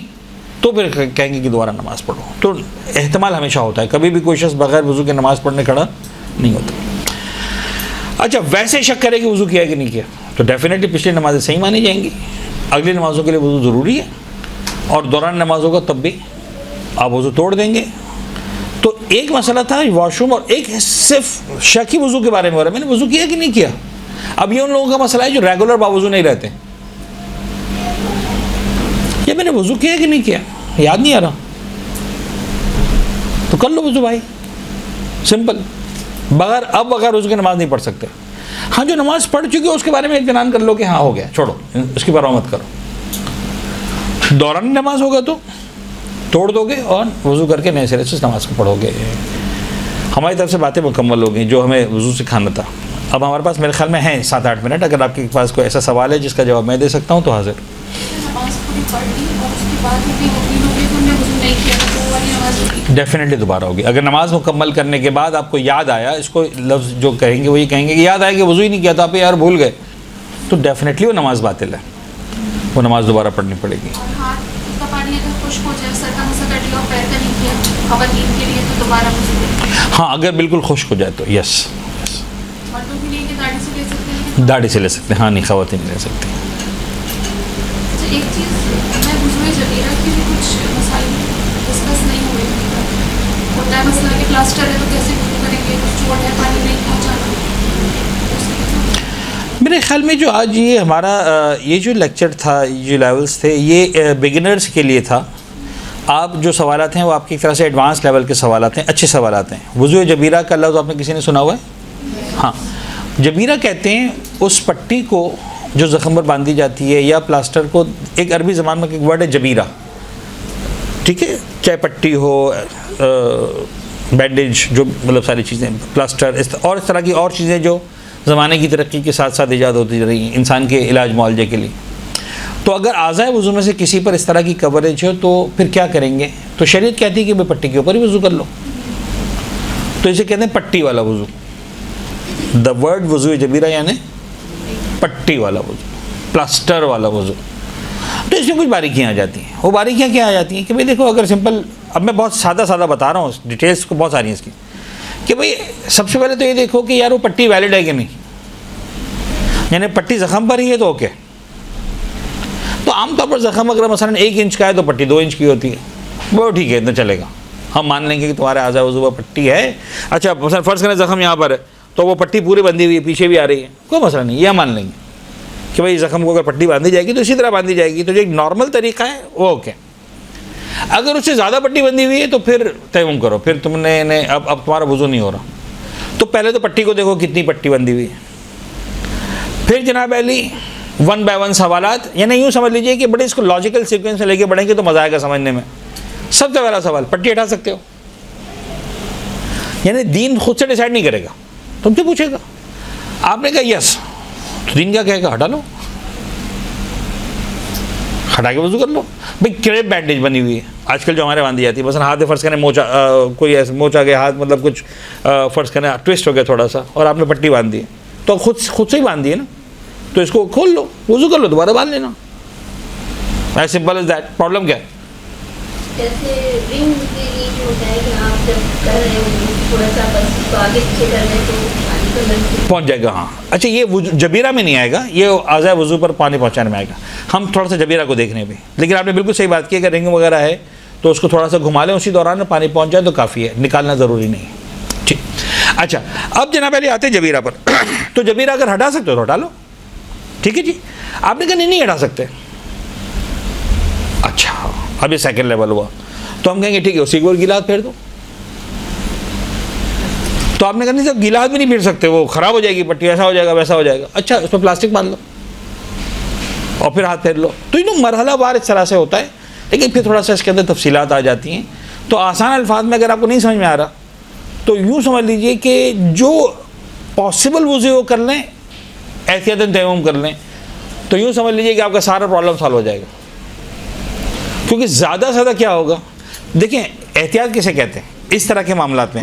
تو پھر کہیں گے کہ دوبارہ نماز پڑھو. تو احتمال ہمیشہ ہوتا ہے, کبھی بھی کوئی شخص بغیر وضو کے نماز پڑھنے کھڑا نہیں ہوتا. اچھا, ویسے شک کرے کہ وضو کیا ہے کہ نہیں کیا تو ڈیفینیٹلی پچھلی نمازیں صحیح مانی جائیں گی. اگلی نمازوں کے لیے وضو ضروری ہے, اور دوران نمازوں کا تب بھی آپ وضو توڑ دیں گے. تو ایک مسئلہ تھا واش روم, اور ایک صرف شک ہی وضو کے بارے میں ہو رہا ہے, میں نے وضو کیا کہ نہیں کیا. اب یہ ان لوگوں کا مسئلہ ہے جو ریگولر باوضو نہیں رہتے. یہ میں نے وضو کیا کہ نہیں کیا یاد نہیں آ رہا, تو کر لو وضو بھائی, سمپل. بغیر وضو کے نماز نہیں پڑھ سکتے. ہاں جو نماز پڑھ چکے اس کے بارے میں اطمینان کر لو کہ ہاں ہو گیا, چھوڑو اس کی پرواہ مت کرو. دوران نماز ہوگا تو توڑ دو گے اور وضو کر کے نئے سرے سے نماز کو پڑھو گے. ہماری طرف سے باتیں مکمل ہو گئی جو ہمیں وضو سکھانا تھا. اب ہمارے پاس میرے خیال میں ہیں 7-8 منٹ. اگر آپ کے پاس کوئی ایسا سوال ہے جس کا جواب میں دے سکتا ہوں تو حاضر. ڈیفینیٹلی دوبارہ ہوگی. اگر نماز مکمل کرنے کے بعد آپ کو یاد آیا, اس کو لفظ جو کہیں گے وہ یہ کہیں گے کہ یاد آیا کہ وضو ہی نہیں کیا تھا, آپ یار بھول گئے, تو ڈیفینیٹلی وہ نماز باطل ہے, وہ نماز دوبارہ پڑھنی پڑے گی. ہاں اگر بالکل خشک ہو جائے تو یس, داڑھی سے لے سکتے ہیں. ہاں نہیں, خواتین نہیں لے سکتی.
ایک چیز میں وضو جبیرہ کی بھی کچھ مسائل ڈسکس نہیں ہوئے. ہوتا ہے مسئلہ کہ پلاسٹر ہے تو کیسے وضو کریں گے, چوٹ ہے پانی نہیں پہنچانا.
میرے خیال میں جو آج یہ ہمارا یہ جو لیکچر تھا, جو لیولز تھے, یہ بگنرز کے لیے تھا. آپ جو سوالات ہیں وہ آپ کی ایک طرح سے ایڈوانس لیول کے سوالات ہیں, اچھے سوالات ہیں. وضو جبیرہ کا لفظ آپ نے کسی نے سنا ہوا ہے؟ ہاں, جبیرہ کہتے ہیں اس پٹی کو جو زخم پر باندھی جاتی ہے, یا پلاسٹر کو. ایک عربی زبان میں ایک ورڈ ہے جبیرہ, ٹھیک ہے, چاہے پٹی ہو, بینڈیج, جو مطلب ساری چیزیں, پلاسٹر, اور اس طرح کی اور چیزیں جو زمانے کی ترقی کے ساتھ ساتھ ایجاد ہوتی رہی ہیں انسان کے علاج معالجے کے لیے. تو اگر اعضائے وضو میں سے کسی پر اس طرح کی کوریج ہو تو پھر کیا کریں گے؟ تو شریعت کہتی ہے کہ بھائی پٹی کے اوپر ہی وضو کر لو. تو اسے کہتے ہیں پٹی والا وضو. دا ورڈ وضو جبیرہ یعنی پٹی والا وضو, پلاسٹر والا وضو. تو اس میں کچھ باریکیاں آ جاتی ہیں. وہ باریکیاں کیا آ جاتی ہیں کہ بھئی دیکھو, اگر سمپل, اب میں بہت سادہ بتا رہا ہوں, ڈیٹیلس کو بہت ساری ہیں اس کی, کہ بھئی سب سے پہلے تو یہ دیکھو کہ یار وہ پٹی ویلڈ ہے کہ نہیں. یعنی پٹی زخم پر ہی ہے تو اوکے. تو عام طور پر زخم اگر مثلا 1 انچ کا ہے تو پٹی 2 انچ کی ہوتی ہے, وہ ٹھیک ہے, اتنا چلے گا. ہم مان لیں گے کہ تمہارے اعضاء وضو پر پٹی ہے. اچھا مثلا فرض کریں زخم یہاں پر ہے تو وہ پٹی پوری بندھی ہوئی ہے, پیچھے بھی آ رہی ہے, کوئی مسئلہ نہیں, یہ مان لیں گے کہ بھائی زخم کو اگر پٹی باندھی جائے گی تو اسی طرح باندھی جائے گی. تو جو ایک نارمل طریقہ ہے وہ اوکے. اگر اس سے زیادہ پٹی بندھی ہوئی ہے تو پھر تیمم کرو, پھر تم نے اب تمہارا وضو نہیں ہو رہا. تو پہلے تو پٹی کو دیکھو کتنی پٹی بندھی ہوئی ہے. پھر جناب علی 1 by 1 سوالات, یعنی یوں سمجھ لیجئے کہ بڑے اس کو لاجیکل سیکوینس میں لے کے بڑھیں گے تو مزہ آئے گا سمجھنے میں. سب سے پہلا سوال, پٹی ہٹا سکتے ہو؟ یعنی دین خود سے ڈیسائیڈ نہیں کرے گا, تم سے پوچھے گا. آپ نے کہا یس, تو دین کیا کہے گا؟ ہٹا لو, ہٹا کے وضو کر لو. بھائی کریپ بینڈیج بنی ہوئی ہے آج کل جو ہمارے باندھی جاتی ہے, مثلا ہاتھ فرض کریں موچا, کوئی ایسا موچا گیا ہاتھ, مطلب کچھ فرض کریں ٹوسٹ ہو گیا تھوڑا سا, اور آپ نے پٹی باندھ دی ہے, تو خود سے ہی باندھ دی ہے نا, تو اس کو کھول لو, وضو کر لو, دوبارہ باندھ لینا. As simple as that. Problem کیا ہے؟
جیسے رنگ کے لیے جو ہوتا ہے کہ آپ جب کر رہے ہو تھوڑا سا بس اس کو آگے پیچھے کر رہے تو پانی تو لگ
پہنچ جائے گا. ہاں اچھا, یہ جبیرہ میں نہیں آئے گا, یہ اعضائے وضو پر پانی پہنچانے میں آئے گا. ہم تھوڑا سا جبیرہ کو دیکھنے بھی, لیکن آپ نے بالکل صحیح بات کی, اگر رنگ وغیرہ ہے تو اس کو تھوڑا سا گھما لیں, اسی دوران میں پانی پہنچ جائے تو کافی ہے, نکالنا ضروری نہیں ہے. ٹھیک. اچھا اب جناب علی آتے ہیں جبیرہ پر. تو جبیرہ اگر ہٹا سکتے ہو تو ہٹا لو, ٹھیک ہے جی. آپ نے کہا نہیں ہٹا سکتے. اچھا اب یہ سیکنڈ لیول ہوا, تو ہم کہیں گے ٹھیک ہے اسی کو گیلا پھیر دو. تو آپ نے کہا نہیں سر گیلا بھی نہیں پھیر سکتے, وہ خراب ہو جائے گی پٹی, ایسا ہو جائے گا ویسا ہو جائے گا. اچھا اس پہ پلاسٹک باندھ لو اور پھر ہاتھ پھیر لو. تو مرحلہ وار اس طرح سے ہوتا ہے, لیکن پھر تھوڑا سا اس کے اندر تفصیلات آ جاتی ہیں. تو آسان الفاظ میں اگر آپ کو نہیں سمجھ میں آ رہا تو یوں سمجھ لیجئے کہ جو پاسبل وضو وہ کر لیں, احتیاطاً تیمم کر لیں, تو یوں سمجھ لیجئے کہ آپ کا سارا پرابلم سالو ہو جائے گا. کیونکہ زیادہ سے زیادہ کیا ہوگا, دیکھیں احتیاط کسے کہتے ہیں اس طرح کے معاملات میں؟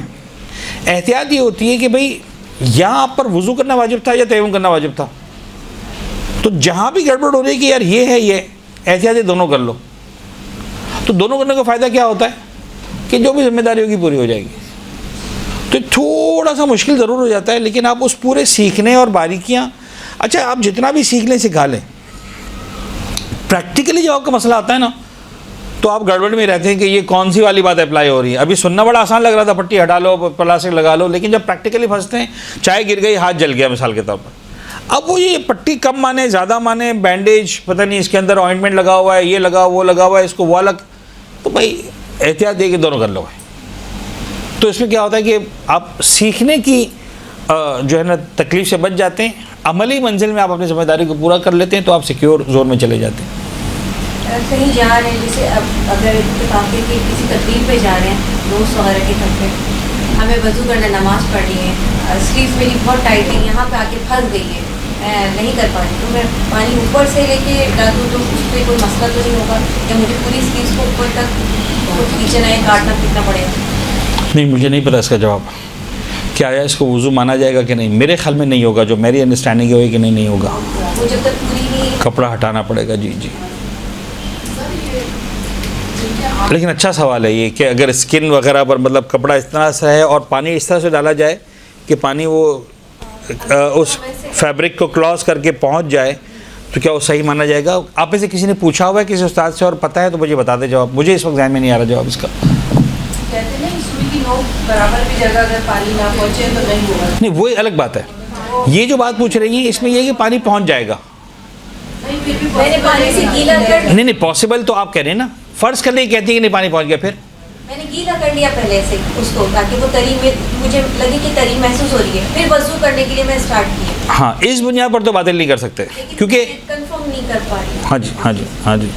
احتیاط یہ ہوتی ہے کہ بھئی یہاں آپ پر وضو کرنا واجب تھا یا تیمم کرنا واجب تھا, تو جہاں بھی گڑبڑ ہو رہی ہے کہ یار یہ ہے یہ, احتیاط دونوں کر لو. تو دونوں کرنے کا فائدہ کیا ہوتا ہے کہ جو بھی ذمہ داری ہوگی پوری ہو جائے گی. تو تھوڑا سا مشکل ضرور ہو جاتا ہے, لیکن آپ اس پورے سیکھنے اور باریکیاں, اچھا آپ جتنا بھی سیکھ لیں سکھا لیں, پریکٹیکلی جب آپ کا مسئلہ آتا ہے نا تو آپ گڑبڑ میں رہتے ہیں کہ یہ کون سی والی بات اپلائی ہو رہی ہے. ابھی سننا بڑا آسان لگ رہا تھا, پٹی ہٹا لو, پلاسٹک لگا لو, لیکن جب پریکٹیکلی پھنستے ہیں, چائے گر گئی ہاتھ جل گیا مثال کے طور پر, اب وہ یہ پٹی کم مانے زیادہ مانے، بینڈیج پتہ نہیں اس کے اندر آئنٹمنٹ لگا ہوا ہے، یہ لگا وہ لگا ہوا ہے، اس کو وہ الگ، تو بھائی احتیاط دے کے دونوں کر لو بھائی. تو اس میں کیا ہوتا ہے کہ آپ سیکھنے کی جو ہے نا تکلیف سے بچ جاتے ہیں، عملی منزل میں آپ اپنی ذمہ داری کو پورا کر لیتے ہیں تو آپ سیکیور زون میں چلے جاتے ہیں.
کہیں جا رہے ہیں، جیسے اب اگر اتفاقی کی کسی تقریب پہ جا رہے ہیں، دوست وغیرہ کے گھر پہ، ہمیں وضو کرنا، نماز پڑھنی ہے، سلیوز میری بہت ٹائٹ ہے، یہاں پہ آ کے پھنس گئی ہے، میں نہیں کر پا رہی، تو میں پانی اوپر سے لے کے ڈال دوں تو اس پہ کوئی مسئلہ تو نہیں ہوگا، یا مجھے پوری سلیوز کو اوپر تک کھینچنا ہے، کاٹنا پھینکنا پڑے گا؟
نہیں، مجھے نہیں پتا اس کا جواب کیا آیا. اس کو وضو مانا جائے گا کہ نہیں؟ میرے خیال میں نہیں ہوگا، جو میری انڈرسٹینڈنگ ہے کہ نہیں ہوگا،
وہ جب تک پوری نہیں
کپڑا ہٹانا پڑے گا. جی جی. لیکن اچھا سوال ہے یہ کہ اگر اسکن وغیرہ پر مطلب کپڑا اس طرح سے ہے اور پانی اس طرح سے ڈالا جائے کہ پانی وہ اس فیبرک کو کلاس کر کے پہنچ جائے تو کیا وہ صحیح مانا جائے گا؟ آپ میں سے کسی نے پوچھا ہوا ہے کسی استاد سے اور پتہ ہے تو مجھے بتا دے جواب. مجھے اس وقت ذہن میں نہیں آ رہا جواب اس کا.
کہتے ہیں سوئی کی نوک برابر بھی جگہ اگر پانی نہ پہنچے تو نہیں ہوگا.
نہیں، وہ الگ بات ہے. یہ جو بات پوچھ رہی ہیں اس میں یہ ہے کہ پانی پہنچ جائے گا.
میں نے پانی سے گیلا کر
نہیں پاسبل تو آپ کہہ رہے ہیں نا، فرض کرنے کی کہتی ہے کہ نہیں پانی پہنچ گیا، پھر
میں نے گیلا کر لیا پہلے سے اس کو تاکہ وہ تری میں مجھے لگے کہ تری محسوس ہو رہی ہے، پھر وضو کرنے کے لیے میں اسٹارٹ کیا.
ہاں، اس بنیاد پر تو باطل نہیں کر سکتے کیونکہ
کنفرم نہیں کر پا رہی.
ہاں جی ہاں جی ہاں جی.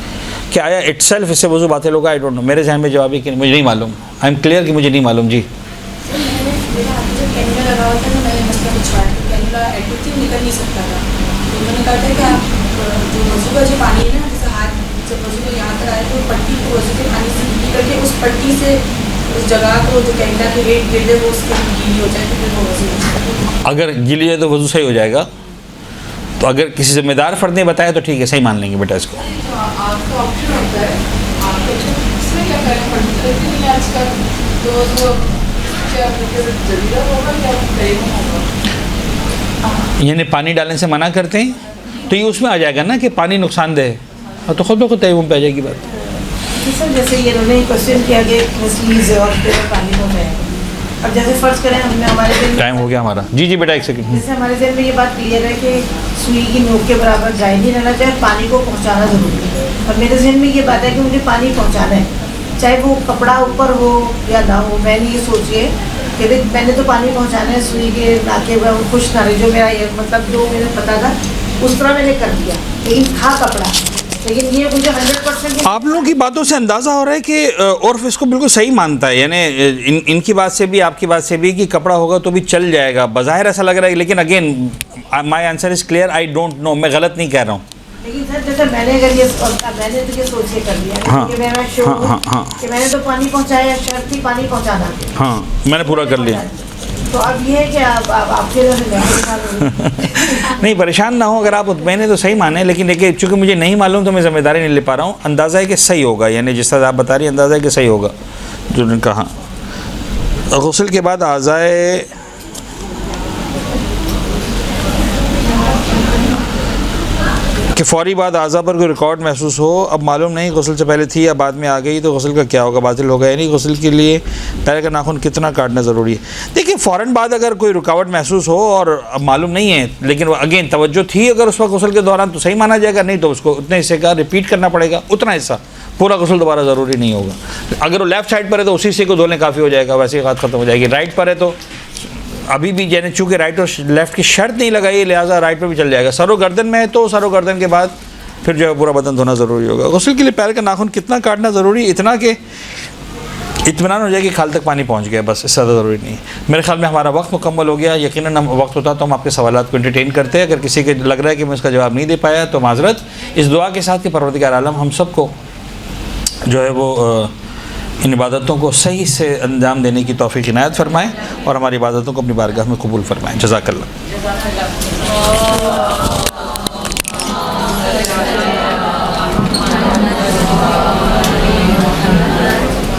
کیا آیا اٹ سیلف اس سے وضو باطل ہوگا؟ I don't know. میرے ذہن میں جواب ہے کہ مجھے نہیں معلوم. آئی ایم کلیئر کہ مجھے نہیں معلوم. جی
کینولا لگا ہوا تھا نا، میں نے مسئلہ پوچھا ہے کہ کینولا ایڈمیٹو نکل نہیں سکتا تھا، تو میں نے کہا تھا کہ آپ جو وضو کا جو پانی ہے نا، جیسے ہاتھ جب وضو کو یہاں تک آئے تو پٹی کو وضو کے پانی سے نکل کے اس پٹی سے اس جگہ کو جو کینولا کے ریٹ گر دے وہ اس کے گیلی ہو جائے تو پھر وہ وضو ہو جائے.
اگر گیلی جائے تو وضو صحیح ہو جائے گا. تو اگر کسی ذمہ دار فرد نے بتایا تو ٹھیک ہے، صحیح مان لیں گے بیٹا اس کو.
آپ کا آپشن ہوتا ہے، آپ کو اس میں کیا کریں پڑتی کرتی نہیں آج کل تو وہ کیا جدیدہ ہوگا یا قریب ہوگا.
یعنی پانی ڈالنے سے منع کرتے ہیں تو یہ اس میں آ جائے گا نا کہ پانی نقصان دہ ہے، تو خود بخود تیمم پہ آ جائے گی بات.
سر جیسے یہ انہوں نے کوشچن کیا کہ سلیوز اور پانی ہو جائے، اب جیسے فرض کریں ہم نے ہمارے ذہن میں
ٹائم ہو گیا ہمارا. جی جی بیٹا ایک سیکنڈ.
جیسے ہمارے ذہن میں یہ بات کلیئر ہے کہ سوئی کی نوک کے برابر جائز نہیں رہنا چاہیے، پانی کو پہنچانا ضروری ہے، اور میرے ذہن میں یہ بات ہے کہ مجھے پانی پہنچانا ہے، چاہے وہ کپڑا اوپر ہو یا نہ ہو. میں نے یہ سوچیے کہ میں نے تو پانی پہنچانا ہے، سوئی کے ناکے پر خوش نہ رہے، جو میرا یہ مطلب جو مجھے پتا تھا اس طرح میں نے کر دیا، لیکن تھا کپڑا، لیکن یہ مجھے 100%
آپ لوگوں کی باتوں سے اندازہ ہو رہا ہے کہ عرف اس کو بالکل صحیح مانتا ہے. یعنی ان کی بات سے بھی آپ کی بات سے بھی کہ کپڑا ہوگا تو بھی چل جائے گا، بظاہر ایسا لگ رہا ہے. لیکن again my answer is clear, I don't know. میں غلط نہیں کہہ رہا ہوں.
لیکن سر جیسے میں نے اگر میں نے تو یہ سوچ کے کر لیا کہ میں شور ہوں کہ میں نے تو پانی پہنچایا، شرط تھی پانی پہنچانا.
ہاں میں نے پورا کر لیا.
تو اب یہ ہے کہ آپ کے
نہیں پریشان نہ ہو، اگر آپ مطمئن ہیں تو صحیح مانیں. لیکن دیکھیے چونکہ مجھے نہیں معلوم تو میں ذمہ داری نہیں لے پا رہا ہوں. اندازہ ہے کہ صحیح ہوگا، یعنی جس طرح آپ بتا رہی ہیں اندازہ ہے کہ صحیح ہوگا جو نے کہا. غسل کے بعد اعضائے کہ فوری بعد اعضاء پر کوئی ریکارڈ محسوس ہو، اب معلوم نہیں غسل سے پہلے تھی یا بعد میں آ گئی تو غسل کا کیا ہوگا، باطل ہوگا. یعنی غسل کے لیے پیر کا ناخن کتنا کاٹنا ضروری ہے؟ دیکھیں فوراً بعد اگر کوئی رکاوٹ محسوس ہو اور اب معلوم نہیں ہے لیکن اگین توجہ تھی اگر اس وقت غسل کے دوران تو صحیح مانا جائے گا، نہیں تو اس کو اتنے حصے کا ریپیٹ کرنا پڑے گا، اتنا حصہ. پورا غسل دوبارہ ضروری نہیں ہوگا. اگر وہ لیفٹ سائڈ پر ہے تو اسی سے کو دھو لیں کافی ہو جائے گا، ویسے ہی بات ختم ہو جائے گی. رائٹ پر ہے تو ابھی بھی یعنی چونکہ رائٹ اور لیفٹ کی شرط نہیں لگائی لہٰذا رائٹ پہ بھی چل جائے گا. سر و گردن میں ہے تو سر و گردن کے بعد پھر جو ہے پورا بدن دھونا ضروری ہوگا. غسل کے لیے پیر کا ناخن کتنا کاٹنا ضروری؟ اتنا کہ اطمینان ہو جائے کہ کھال تک پانی پہنچ گیا، بس اس سے زیادہ ضروری نہیں. میرے خیال میں ہمارا وقت مکمل ہو گیا. یقیناً ہم وقت ہوتا تو ہم آپ کے سوالات کو انٹرٹین کرتے ہیں. اگر کسی کے لگ رہا ہے کہ میں اس کا جواب نہیں دے پایا تو معذرت. اس دعا کے ساتھ کہ پروردگار عالم ہم سب کو جو ہے وہ ان عبادتوں کو صحیح سے انجام دینے کی توفیق عنایت فرمائیں اور ہماری عبادتوں کو اپنی بارگاہ میں قبول فرمائیں. جزاک اللہ.